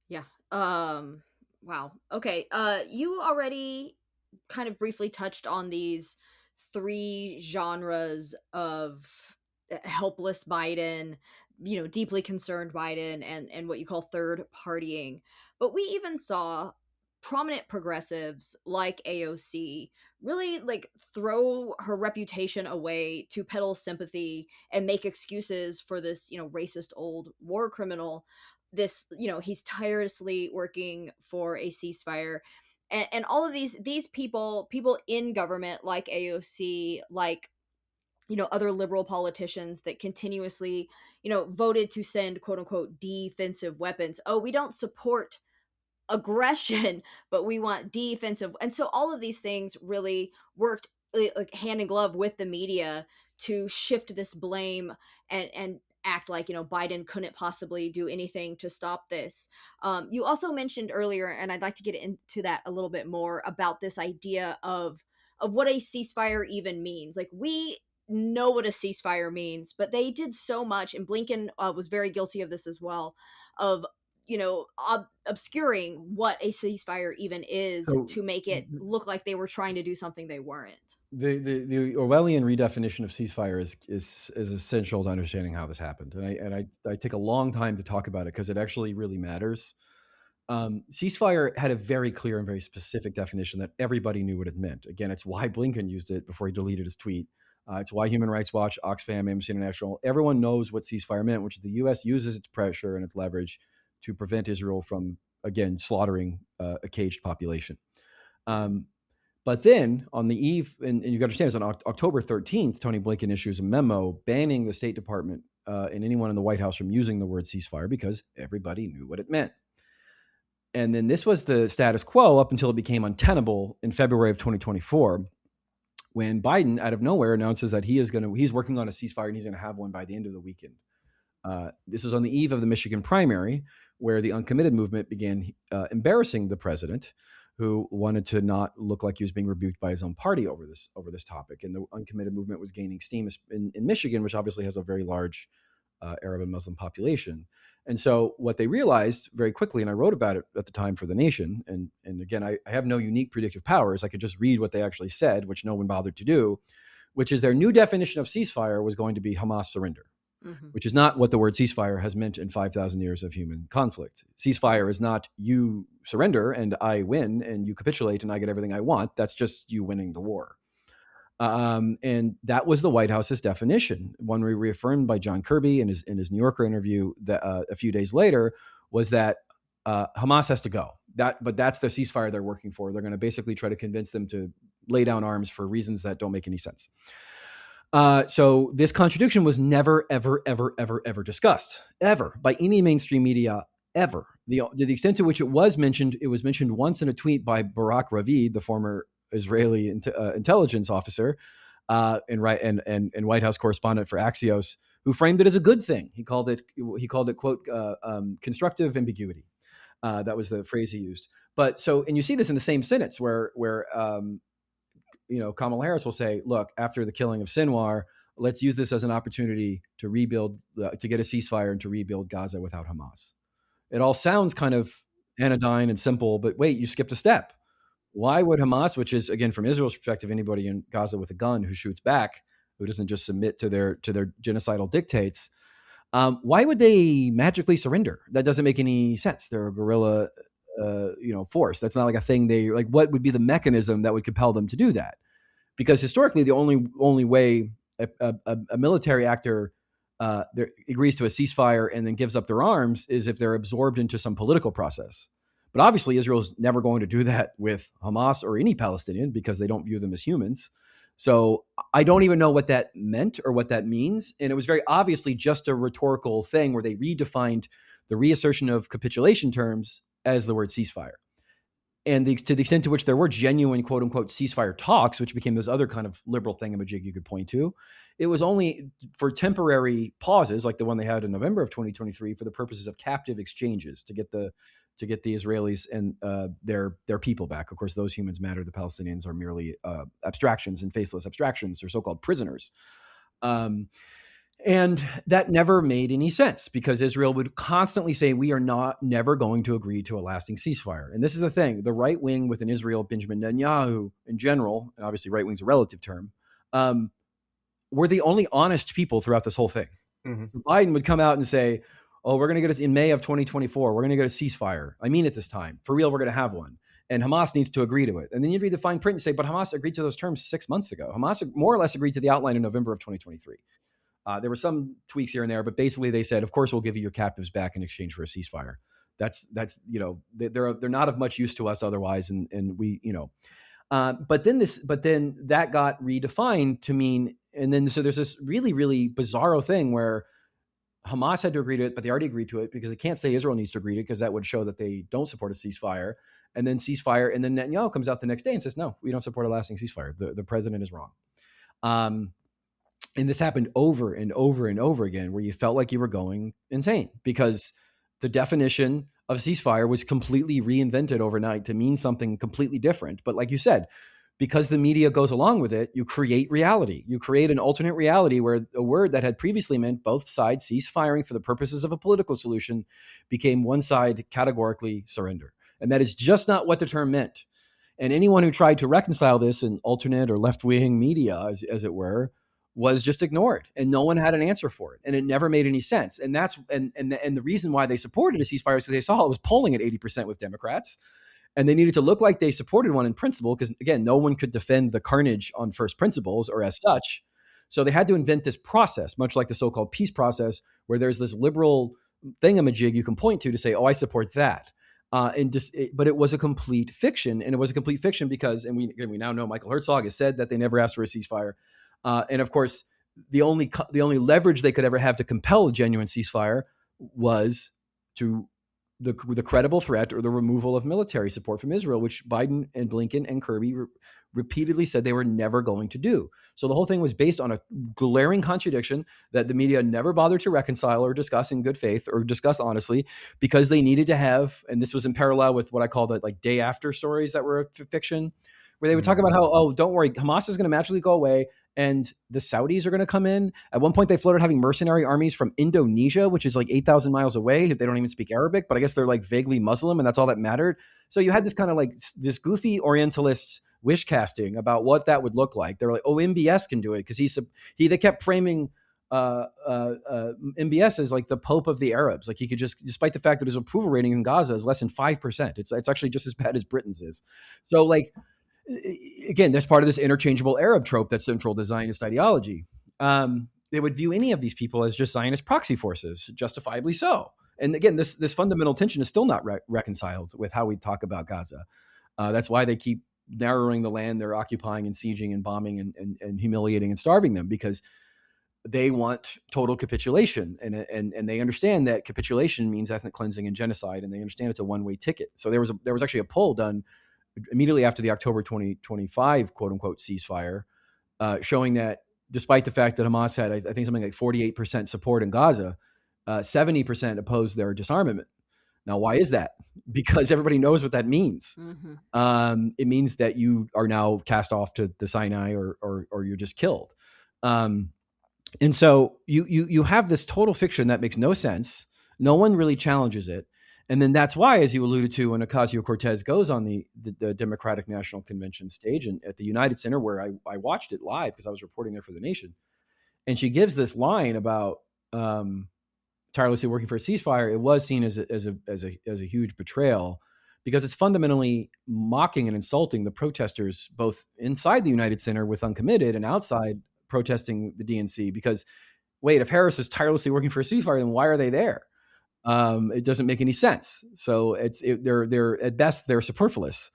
Yeah. Wow. Okay. You already kind of briefly touched on these three genres of helpless Biden, deeply concerned Biden, and what you call third partying. But we even saw prominent progressives like AOC really like throw her reputation away to peddle sympathy and make excuses for this, racist old war criminal. This, he's tirelessly working for a ceasefire. And all of these people in government like AOC, like other liberal politicians that continuously voted to send quote unquote defensive weapons. Oh, we don't support aggression, but we want defensive. And so all of these things really worked like hand in glove with the media to shift this blame and act like, you know, Biden couldn't possibly do anything to stop this. You also mentioned earlier, and I'd like to get into that a little bit more, about this idea of what a ceasefire even means. Like, we know what a ceasefire means, but they did so much, and Blinken was very guilty of this as well, of, you know, obscuring what a ceasefire even is So to make it look like they were trying to do something they weren't. the Orwellian redefinition of ceasefire is essential to understanding how this happened, and I take a long time to talk about it because it actually really matters. Ceasefire had a very clear and very specific definition that everybody knew what it meant. Again, it's why Blinken used it before he deleted his tweet. It's why Human Rights Watch, Oxfam, Amnesty International, everyone knows what ceasefire meant, which is the U.S. uses its pressure and its leverage to prevent Israel from, again, slaughtering a caged population. But then on the eve, and you got to understand, is on October 13th, Tony Blinken issues a memo banning the State Department and anyone in the White House from using the word ceasefire because everybody knew what it meant. And then this was the status quo up until it became untenable in February of 2024, when Biden, out of nowhere, announces that he's working on a ceasefire and he's going to have one by the end of the weekend. This was on the eve of the Michigan primary, where the uncommitted movement began embarrassing the president, who wanted to not look like he was being rebuked by his own party over this topic. And the uncommitted movement was gaining steam in Michigan, which obviously has a very large Arab and Muslim population. And so what they realized very quickly, and I wrote about it at the time for The Nation, and again, I have no unique predictive powers. I could just read what they actually said, which no one bothered to do, which is their new definition of ceasefire was going to be Hamas surrender, which is not what the word ceasefire has meant in 5,000 years of human conflict. Ceasefire is not you surrender and I win and you capitulate and I get everything I want. That's just you winning the war. And that was the White House's definition. One reaffirmed by John Kirby in his New Yorker interview that a few days later was that Hamas has to go. But that's the ceasefire they're working for. They're going to basically try to convince them to lay down arms for reasons that don't make any sense. So this contradiction was never, ever, ever, ever, ever discussed, ever, by any mainstream media, ever. To the extent to which it was mentioned once in a tweet by Barak Ravid, the former Israeli intelligence officer and White House correspondent for Axios, who framed it as a good thing. He called it quote constructive ambiguity. That was the phrase he used. But so, and you see this in the same sentence where Kamala Harris will say, "Look, after the killing of Sinwar, let's use this as an opportunity to rebuild, to get a ceasefire and to rebuild Gaza without Hamas." It all sounds kind of anodyne and simple, but wait, you skipped a step. Why would Hamas, which is, again, from Israel's perspective, anybody in Gaza with a gun who shoots back, who doesn't just submit to their genocidal dictates, why would they magically surrender? That doesn't make any sense. They're a guerrilla, force. That's not like a thing they like. What would be the mechanism that would compel them to do that? Because historically, the only way a military actor agrees to a ceasefire and then gives up their arms is if they're absorbed into some political process. But obviously, Israel's never going to do that with Hamas or any Palestinian because they don't view them as humans. So I don't even know what that meant or what that means. And it was very obviously just a rhetorical thing where they redefined the reassertion of capitulation terms as the word ceasefire. And to the extent to which there were genuine, quote unquote, ceasefire talks, which became this other kind of liberal thingamajig you could point to, it was only for temporary pauses, like the one they had in November of 2023, for the purposes of captive exchanges to get the Israelis and their people back. Of course, those humans matter. The Palestinians are merely abstractions and faceless abstractions. They're so-called prisoners. And that never made any sense because Israel would constantly say, we are never going to agree to a lasting ceasefire. And this is the thing. The right wing within Israel, Benjamin Netanyahu in general, and obviously right wing's a relative term, were the only honest people throughout this whole thing. Mm-hmm. Biden would come out and say, oh, we're going to get in May of 2024. We're going to get a ceasefire. I mean it this time. For real, we're going to have one. And Hamas needs to agree to it. And then you'd read the fine print and say, but Hamas agreed to those terms 6 months ago. Hamas more or less agreed to the outline in November of 2023. There were some tweaks here and there, but basically they said, of course, we'll give you your captives back in exchange for a ceasefire. That's they're not of much use to us otherwise. And we, but then that got redefined to mean, and then so there's this really, really bizarro thing where Hamas had to agree to it, but they already agreed to it because they can't say Israel needs to agree to it because that would show that they don't support a ceasefire. And then Netanyahu comes out the next day and says, no, we don't support a lasting ceasefire. The president is wrong. And this happened over and over and over again, where you felt like you were going insane because the definition of ceasefire was completely reinvented overnight to mean something completely different. But like you said, because the media goes along with it, you create reality. You create an alternate reality where a word that had previously meant both sides cease firing for the purposes of a political solution became one side categorically surrender. And that is just not what the term meant. And anyone who tried to reconcile this in alternate or left-wing media, as it were, was just ignored, and no one had an answer for it, and it never made any sense. And that's and the reason why they supported a ceasefire is because they saw it was polling at 80% with Democrats, and they needed to look like they supported one in principle, because again, no one could defend the carnage on first principles or as such. So they had to invent this process, much like the so-called peace process, where there's this liberal thingamajig you can point to say, "Oh, I support that." But it was a complete fiction, and it was a complete fiction because, and we now know Michael Herzog has said that they never asked for a ceasefire. And of course, the only leverage they could ever have to compel a genuine ceasefire was to the credible threat or the removal of military support from Israel, which Biden and Blinken and Kirby repeatedly said they were never going to do. So the whole thing was based on a glaring contradiction that the media never bothered to reconcile or discuss in good faith or discuss honestly, because they needed to have, and this was in parallel with what I call the like day after stories that were fiction, where they would talk about how, oh, don't worry, Hamas is going to magically go away and the Saudis are going to come in. At one point, they floated having mercenary armies from Indonesia, which is like 8,000 miles away. They don't even speak Arabic, but I guess they're like vaguely Muslim, and that's all that mattered. So you had this kind of like this goofy Orientalist wish casting about what that would look like. They were like, oh, MBS can do it because they kept framing MBS as like the Pope of the Arabs. Like he could just, despite the fact that his approval rating in Gaza is less than 5%, it's actually just as bad as Britain's is. So like, again, that's part of this interchangeable Arab trope that's central to Zionist ideology. They would view any of these people as just Zionist proxy forces, justifiably so. And again, this fundamental tension is still not reconciled with how we talk about Gaza. That's why they keep narrowing the land they're occupying and sieging and bombing and humiliating and starving them, because they want total capitulation, and they understand that capitulation means ethnic cleansing and genocide, and they understand it's a one-way ticket. So there was actually a poll done immediately after the October 2025 quote unquote ceasefire, showing that despite the fact that Hamas had, I think, something like 48% support in Gaza, 70% opposed their disarmament. Now, why is that? Because everybody knows what that means. Mm-hmm. It means that you are now cast off to the Sinai, or you're just killed. And so you have this total fiction that makes no sense. No one really challenges it. And then that's why, as you alluded to, when Ocasio-Cortez goes on the Democratic National Convention stage and at the United Center, where I watched it live because I was reporting there for The Nation, and she gives this line about tirelessly working for a ceasefire, it was seen as a huge betrayal, because it's fundamentally mocking and insulting the protesters, both inside the United Center with Uncommitted and outside protesting the DNC. Because, wait, if Harris is tirelessly working for a ceasefire, then why are they there? It doesn't make any sense. So they're at best they're superfluous.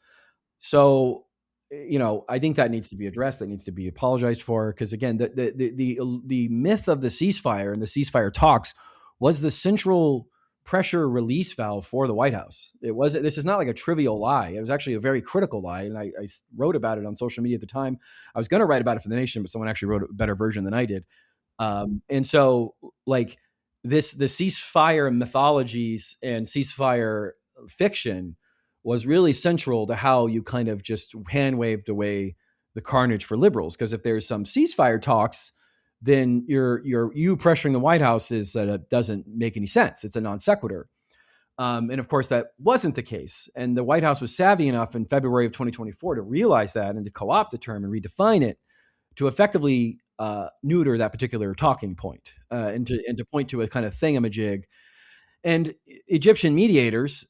So, I think that needs to be addressed. That needs to be apologized for, because again, the myth of the ceasefire and the ceasefire talks was the central pressure release valve for the White House. This is not like a trivial lie. It was actually a very critical lie, and I wrote about it on social media at the time. I was going to write about it for The Nation, but someone actually wrote a better version than I did. And so, like, the ceasefire mythologies and ceasefire fiction was really central to how you kind of just hand waved away the carnage for liberals. Because if there's some ceasefire talks, then you pressuring the White House doesn't make any sense. It's a non sequitur. And of course, that wasn't the case. And the White House was savvy enough in February of 2024 to realize that and to co-opt the term and redefine it to effectively neuter that particular talking point, and to point to a kind of thingamajig. And Egyptian mediators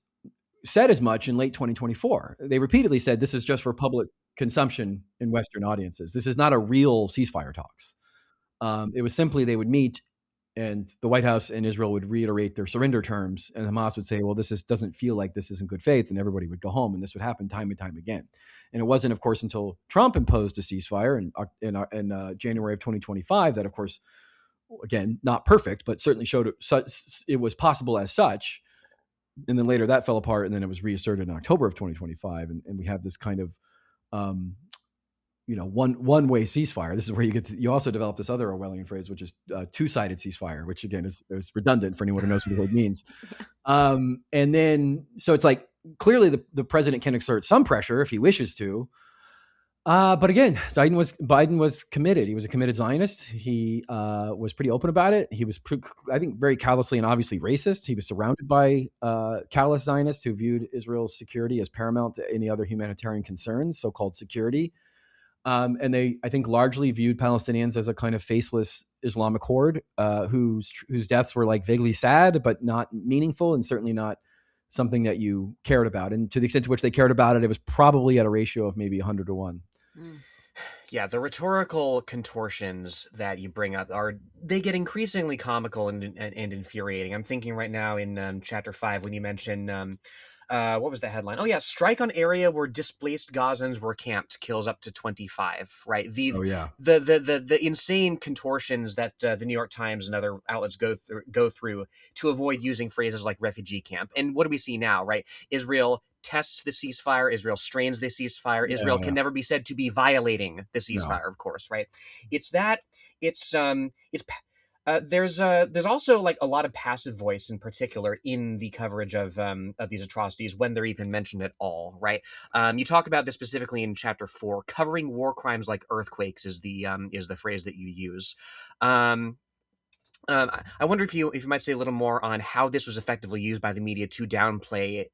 said as much in late 2024. They repeatedly said this is just for public consumption in Western audiences. This is not a real ceasefire talks. It was simply they would meet, and the White House and Israel would reiterate their surrender terms, and Hamas would say, well, doesn't feel like this is in good faith, and everybody would go home, and this would happen time and time again. And it wasn't, of course, until Trump imposed a ceasefire in January of 2025 that, of course, again, not perfect, but certainly showed it was possible as such. And then later that fell apart, and then it was reasserted in October of 2025, and we have this kind of one way ceasefire. This is where you also develop this other Orwellian phrase, which is two-sided ceasefire, which again is redundant for anyone who knows what the word means. And then so it's like clearly the president can exert some pressure if he wishes to. But again, Biden was committed. He was a committed Zionist. He was pretty open about it. He was, I think, very callously and obviously racist. He was surrounded by callous Zionists who viewed Israel's security as paramount to any other humanitarian concerns, so-called security. And they, I think, largely viewed Palestinians as a kind of faceless Islamic horde whose deaths were like vaguely sad, but not meaningful, and certainly not something that you cared about. And to the extent to which they cared about it, it was probably at a ratio of maybe 100 to 1. Yeah, the rhetorical contortions that you bring up they get increasingly comical and infuriating. I'm thinking right now in chapter 5 when you mention what was the headline? Oh yeah, strike on area where displaced Gazans were camped kills up to 25. Right. The insane contortions that the New York Times and other outlets go through to avoid using phrases like refugee camp. And what do we see now? Right. Israel tests the ceasefire. Israel strains the ceasefire. Israel can never be said to be violating the ceasefire, of course, right? There's also like a lot of passive voice in particular in the coverage of these atrocities when they're even mentioned at all, right? You talk about this specifically in chapter 4. Covering war crimes like earthquakes is the phrase that you use. I wonder if you might say a little more on how this was effectively used by the media to downplay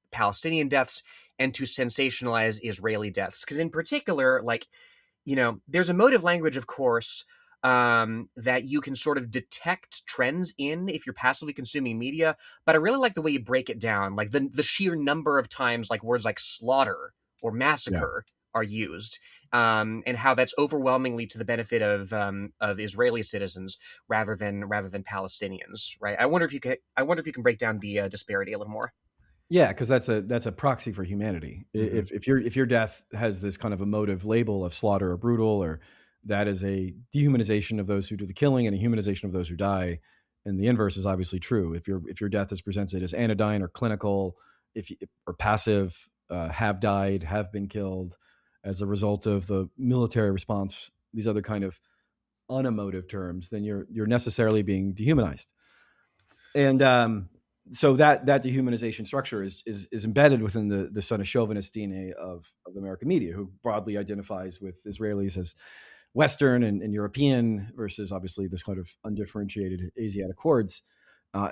Palestinian deaths and to sensationalize Israeli deaths. Because in particular, there's emotive language, of course, that you can sort of detect trends in if you're passively consuming media. But I really like the way you break it down, like the sheer number of times like words like slaughter or massacre are used, and how that's overwhelmingly to the benefit of Israeli citizens rather than Palestinians. Right. I wonder if you can break down the disparity a little more. Yeah, because that's a proxy for humanity. Mm-hmm. If your death has this kind of emotive label of slaughter or brutal, or that is a dehumanization of those who do the killing and a humanization of those who die, and the inverse is obviously true. If your death is presented as anodyne or clinical, or passive, have died, have been killed as a result of the military response, these other kind of unemotive terms, then you're necessarily being dehumanized. And so that dehumanization structure is embedded within the sort of chauvinist DNA of American media, who broadly identifies with Israelis as Western and European versus obviously this kind of undifferentiated Asiatic hordes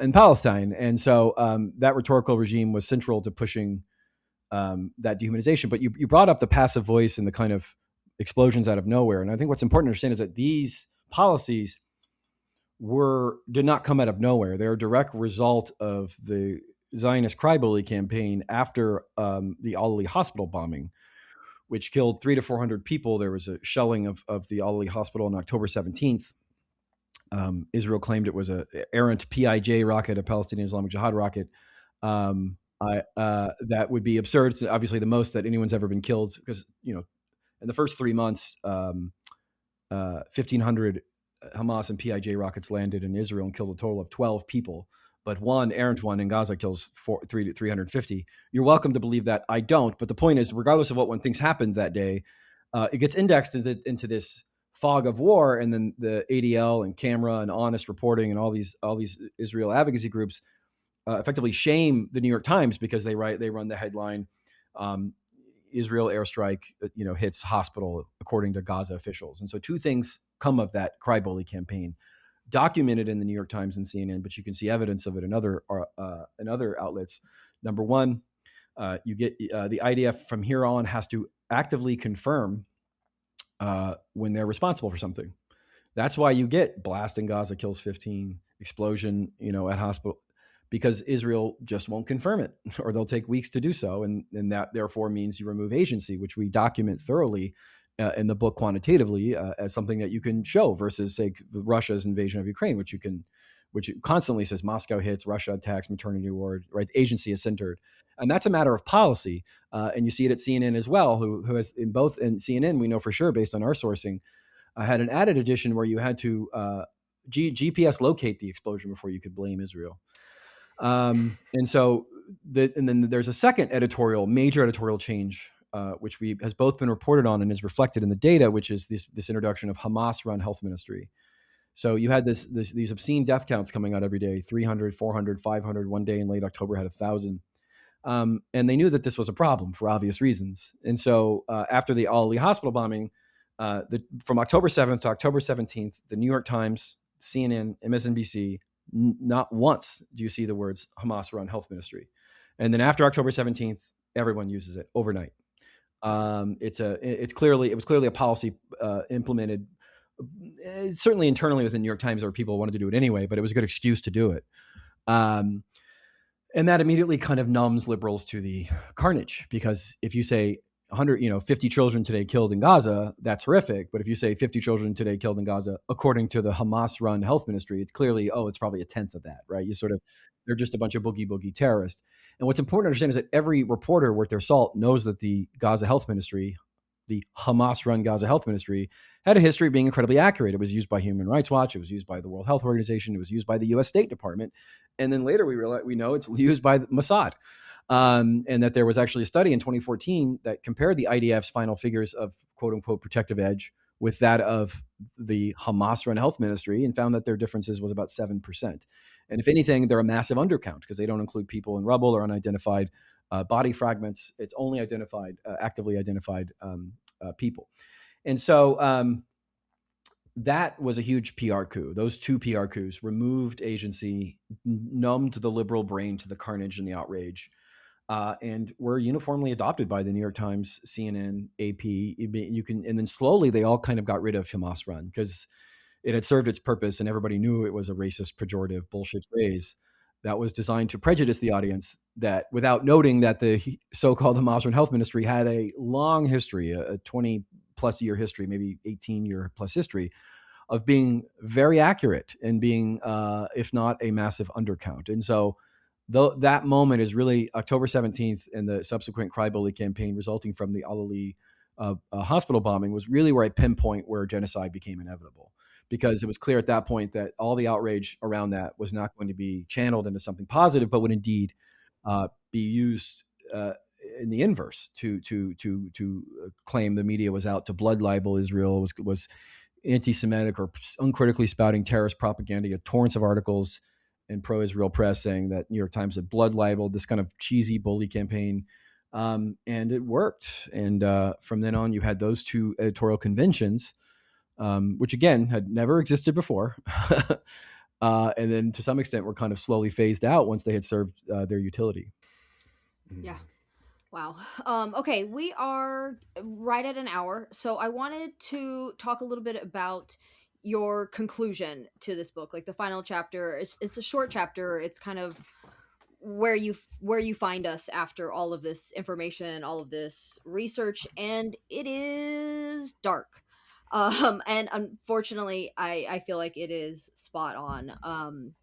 in Palestine. And so that rhetorical regime was central to pushing that dehumanization. But you brought up the passive voice and the kind of explosions out of nowhere. And I think what's important to understand is that these policies did not come out of nowhere. They're a direct result of the Zionist crybaby campaign after the Al-Ali hospital bombing, which killed 300 to 400 people. There was a shelling of the Al-Ali hospital on October 17th. Israel claimed it was an errant PIJ rocket, a Palestinian Islamic Jihad rocket. That would be absurd. It's obviously the most that anyone's ever been killed, because in the first 3 months, 1,500 Hamas and PIJ rockets landed in Israel and killed a total of 12 people. But one errant one in Gaza kills 350. You're welcome to believe that. I don't. But the point is, regardless of when things happened that day, it gets indexed into this fog of war, and then the ADL and Camera and Honest Reporting and all these Israel advocacy groups effectively shame the New York Times because they run the headline, Israel airstrike hits hospital according to Gaza officials. And so 2 things come of that crybaby campaign, documented in the New York Times and CNN, but you can see evidence of it in other outlets. Number one, you get the IDF from here on has to actively confirm when they're responsible for something. That's why you get blast in Gaza kills 15, explosion at hospital, because Israel just won't confirm it, or they'll take weeks to do so. And that therefore means you remove agency, which we document thoroughly in the book quantitatively as something that you can show, versus say Russia's invasion of Ukraine, which constantly says Moscow hits, Russia attacks, maternity ward, right? The agency is centered. And that's a matter of policy. And you see it at CNN as well, who has in CNN, we know for sure based on our sourcing, had an added edition where you had to GPS locate the explosion before you could blame Israel. And then there's a second major editorial change, which has both been reported on and is reflected in the data, which is this introduction of Hamas-run health ministry. So you had these obscene death counts coming out every day, 300, 400, 500. One day in late October had 1,000. And they knew that this was a problem for obvious reasons. And so after the Al-Ali hospital bombing, from October 7th to October 17th, the New York Times, CNN, MSNBC, not once do you see the words Hamas-run health ministry. And then after October 17th, everyone uses it overnight. It was clearly a policy implemented, certainly internally within New York Times, or people wanted to do it anyway, but it was a good excuse to do it. And that immediately kind of numbs liberals to the carnage, because if you say 50 children today killed in Gaza, that's horrific. But if you say 50 children today killed in Gaza, according to the Hamas-run health ministry, it's clearly, it's probably a tenth of that, right? They're just a bunch of boogie terrorists. And what's important to understand is that every reporter worth their salt knows that the Gaza health ministry, the Hamas-run Gaza health ministry, had a history of being incredibly accurate. It was used by Human Rights Watch. It was used by the World Health Organization. It was used by the U.S. State Department. And then later we know it's used by Mossad. And that there was actually a study in 2014 that compared the IDF's final figures of quote unquote protective edge with that of the Hamas-run health ministry, and found that their differences was about 7%. And if anything, they're a massive undercount, because they don't include people in rubble or unidentified body fragments. It's only actively identified people. And so that was a huge PR coup. Those two PR coups removed agency, numbed the liberal brain to the carnage and the outrage, and were uniformly adopted by the New York Times, CNN, AP. And then slowly they all kind of got rid of Hamas run, because it had served its purpose and everybody knew it was a racist, pejorative bullshit phrase that was designed to prejudice the audience, that without noting that the so-called Hamas run health ministry had a long history, a 20 plus year history, maybe 18 year plus history of being very accurate and being, if not a massive undercount. And so that moment is really October 17th, and the subsequent Cry Bully campaign resulting from the Al-Ali hospital bombing was really where I pinpoint where genocide became inevitable, because it was clear at that point that all the outrage around that was not going to be channeled into something positive, but would indeed be used in the inverse to claim the media was out to blood libel Israel, was anti-Semitic or uncritically spouting terrorist propaganda. You had torrents of articles in pro-Israel press saying that New York Times had blood libeled this kind of cheesy bully campaign. And it worked. And from then on, you had those two editorial conventions, which again had never existed before. And then to some extent were kind of slowly phased out once they had served their utility. Yeah. Wow. Okay, we are right at an hour, so I wanted to talk a little bit about your conclusion to this book, like the final chapter. It's a short chapter. It's kind of where you find us after all of this information, all of this research, and it is dark. And unfortunately, I feel like it is spot on.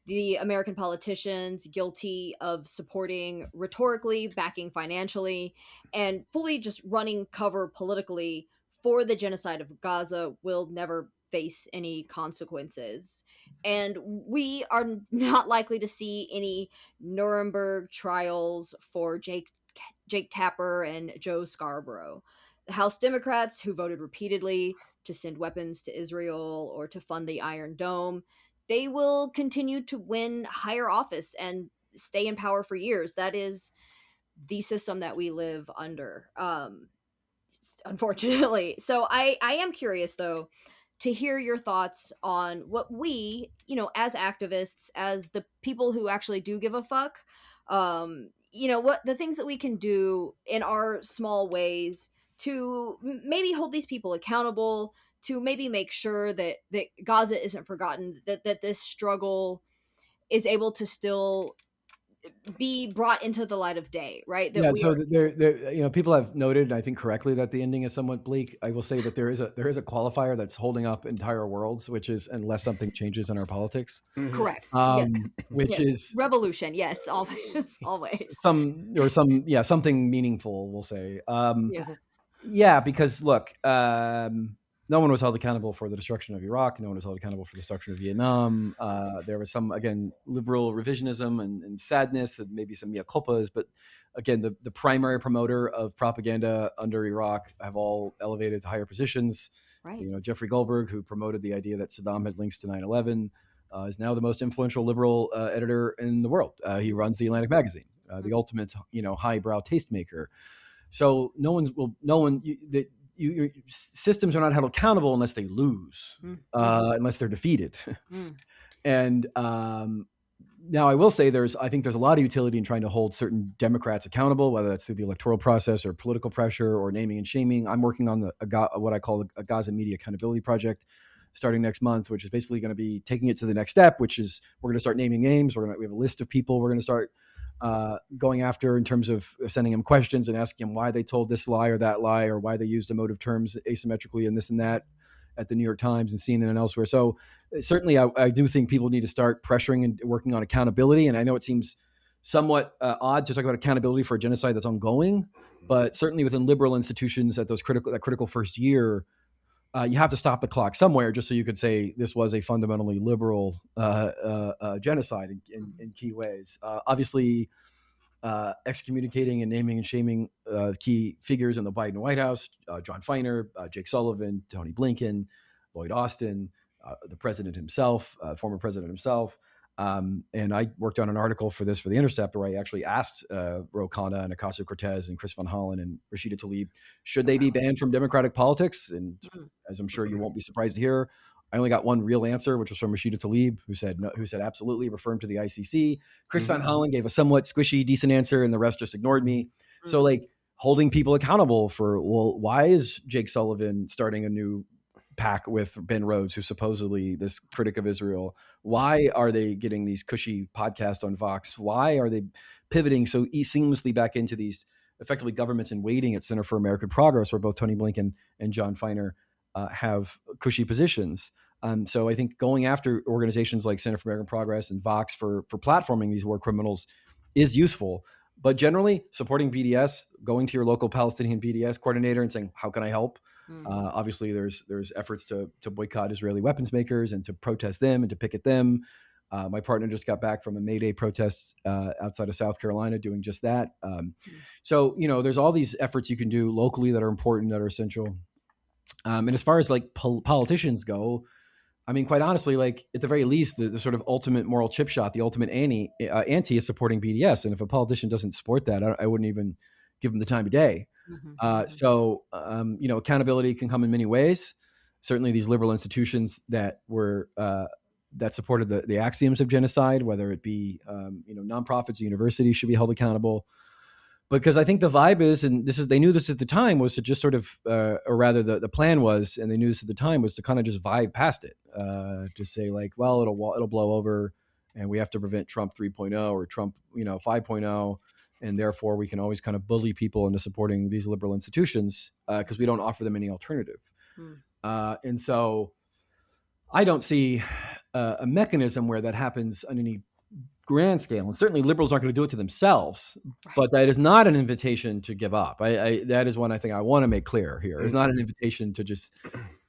The American politicians guilty of supporting rhetorically, backing financially, and fully just running cover politically for the genocide of Gaza will never face any consequences. And we are not likely to see any Nuremberg trials for Jake Tapper and Joe Scarborough. The House Democrats, who voted repeatedly to send weapons to Israel or to fund the Iron Dome, they will continue to win higher office and stay in power for years. That is the system that we live under, unfortunately. So I am curious, though, to hear your thoughts on what we, as activists, as the people who actually do give a fuck, what the things that we can do in our small ways to maybe hold these people accountable, to maybe make sure that Gaza isn't forgotten, that this struggle is able to still be brought into the light of day, right? That there, people have noted, and I think correctly, that the ending is somewhat bleak. I will say that there is a qualifier that's holding up entire worlds, which is unless something changes in our politics. Correct. Yes. Which yes. is revolution. Yes, always. Something meaningful, we'll say. Yeah, because look, no one was held accountable for the destruction of Iraq. No one was held accountable for the destruction of Vietnam. There was some, again, liberal revisionism and sadness and maybe some mea culpas. But again, the primary promoter of propaganda under Iraq have all elevated to higher positions. Right. Jeffrey Goldberg, who promoted the idea that Saddam had links to 9/11, is now the most influential liberal editor in the world. He runs the Atlantic magazine, the ultimate, highbrow tastemaker. So your systems are not held accountable unless they lose, unless they're defeated. And now I will say I think there's a lot of utility in trying to hold certain Democrats accountable, whether that's through the electoral process or political pressure or naming and shaming. I'm working on what I call a Gaza Media Accountability Project starting next month, which is basically going to be taking it to the next step, which is we're going to start naming names. We have a list of people we're going to start going after in terms of sending them questions and asking them why they told this lie or that lie, or why they used emotive terms asymmetrically and this and that at the New York Times and CNN and elsewhere. So certainly I do think people need to start pressuring and working on accountability. And I know it seems somewhat odd to talk about accountability for a genocide that's ongoing, but certainly within liberal institutions at that critical first year, you have to stop the clock somewhere just so you could say this was a fundamentally liberal genocide in key ways. Obviously, excommunicating and naming and shaming key figures in the Biden White House, John Feiner, Jake Sullivan, Tony Blinken, Lloyd Austin, the president himself, former president himself. And I worked on an article for The Intercept where I actually asked Ro Khanna and Ocasio-Cortez and Chris Van Hollen and Rashida Tlaib, should they be banned from democratic politics? And as I'm sure you won't be surprised to hear, I only got one real answer, which was from Rashida Tlaib, who said no, who said absolutely, refer him to the ICC. Chris Van Hollen gave a somewhat squishy, decent answer, and the rest just ignored me. So, like, holding people accountable for, well, why is Jake Sullivan starting a new pack with Ben Rhodes, who's supposedly this critic of Israel? Why are they getting these cushy podcasts on Vox? Why are they pivoting so seamlessly back into these effectively governments in waiting at Center for American Progress, where both Tony Blinken and John Feiner have cushy positions? So I think going after organizations like Center for American Progress and Vox for platforming these war criminals is useful. But generally, supporting BDS, going to your local Palestinian BDS coordinator and saying, how can I help? Obviously, there's efforts to boycott Israeli weapons makers and to protest them and to picket them. My partner just got back from a May Day protest outside of South Carolina doing just that. So, there's all these efforts you can do locally that are important, that are essential. And as far as like politicians go, I mean, quite honestly, like at the very least, the sort of ultimate moral chip shot, the ultimate anti is supporting BDS. And if a politician doesn't support that, I wouldn't even give them the time of day. So, accountability can come in many ways. Certainly these liberal institutions that were that supported the axioms of genocide, whether it be, nonprofits or universities should be held accountable. Because I think the vibe is, and they knew this at the time, was to just sort of, or rather the plan was, and they knew this at the time, was to kind of just vibe past it, to say like, well, it'll blow over and we have to prevent Trump 3.0 or Trump, 5.0. And therefore we can always kind of bully people into supporting these liberal institutions because we don't offer them any alternative. And so I don't see a mechanism where that happens on any grand scale, and certainly liberals aren't going to do it to themselves, but that is not an invitation to give up. That is one I think I want to make clear here. It's not an invitation to just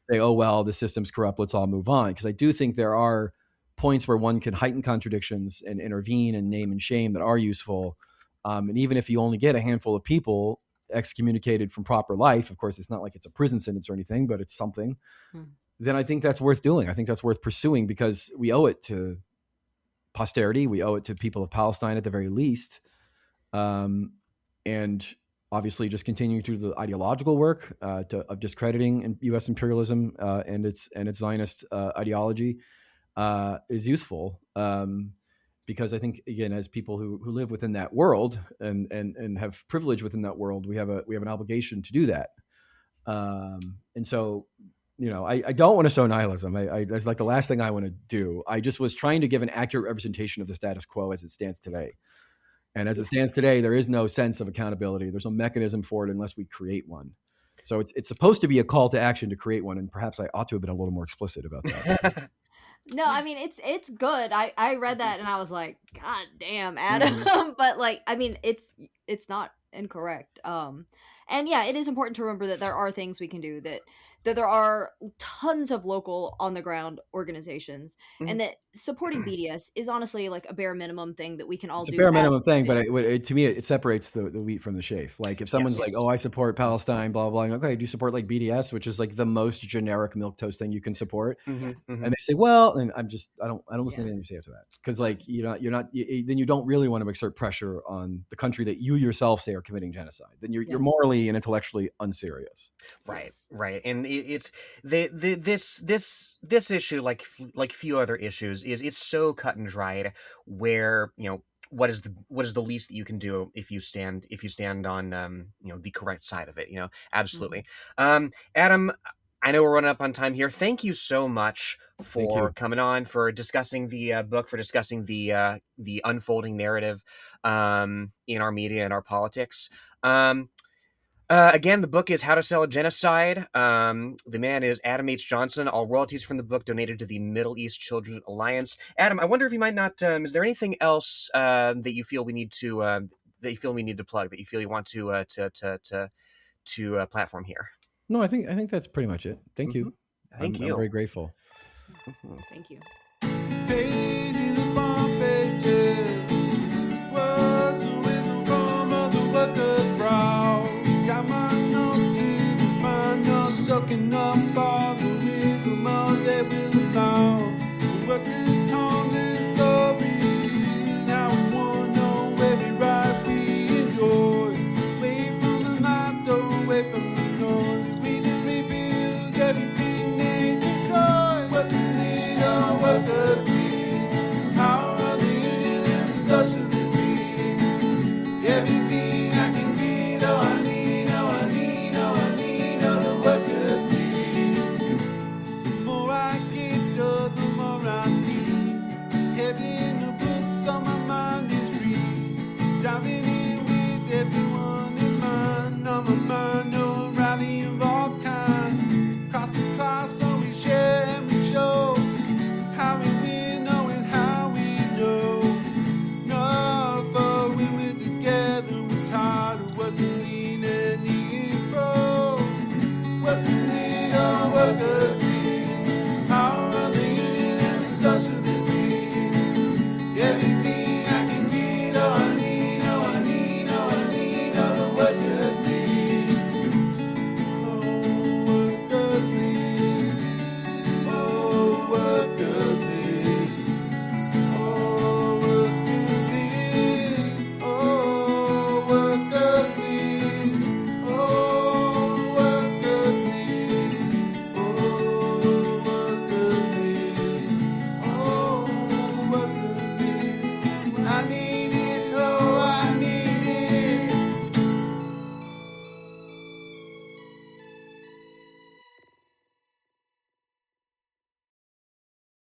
say, oh, well, the system's corrupt, let's all move on. Because I do think there are points where one can heighten contradictions and intervene and name and shame that are useful. And even if you only get a handful of people excommunicated from proper life, of course, it's not like it's a prison sentence or anything, but it's something, then I think that's worth doing. I think that's worth pursuing because we owe it to posterity. We owe it to people of Palestine at the very least. And obviously just continuing to do the ideological work of discrediting U.S. imperialism and its Zionist ideology is useful. Because I think, again, as people who live within that world and have privilege within that world, we have an obligation to do that. And so, I don't want to sow nihilism. That's like the last thing I want to do. I just was trying to give an accurate representation of the status quo as it stands today. And as it stands today, there is no sense of accountability. There's no mechanism for it unless we create one. So it's supposed to be a call to action to create one. And perhaps I ought to have been a little more explicit about that. No, I mean, it's good. I read that and I was like, God damn, Adam. But like, I mean, it's not incorrect. And yeah, it is important to remember that there are things we can do that that there are tons of local on the ground organizations, Mhm. and that supporting BDS is honestly like a bare minimum thing that we can all It's a do bare as minimum thing, but individuals. to me, it separates the wheat from the chaff. Like if someone's like, Yes. "Oh, I support Palestine," blah blah, blah. Okay, do you support like BDS, which is like the most generic milk toast thing you can support? Yeah. Hmm. And Hmm. they say, "Well," and I don't listen Yeah. to anything you say after that because like then you don't really want to exert pressure on the country that you yourself say are committing genocide. Then you're Yes. morally and intellectually unserious. Right, Yes. right, and it's this issue, like few other issues, is it's so cut and dried. Where what is the least that you can do if you stand on the correct side of it. Hmm. Absolutely. Adam, I know we're running up on time here. Thank you so much Thank for you. coming on, for discussing the book, for discussing the unfolding narrative in our media and our politics. Um, again, the book is How to Sell a Genocide. The man is Adam H. Johnson. All royalties from the book donated to the Middle East Children Alliance. Adam, I wonder if you might not. Is there anything else that you feel we need to plug? That you feel you want to platform here? No, I think that's pretty much it. Thank Hmm. you. Thank I'm you. very grateful. Yeah. Mhm. Thank you.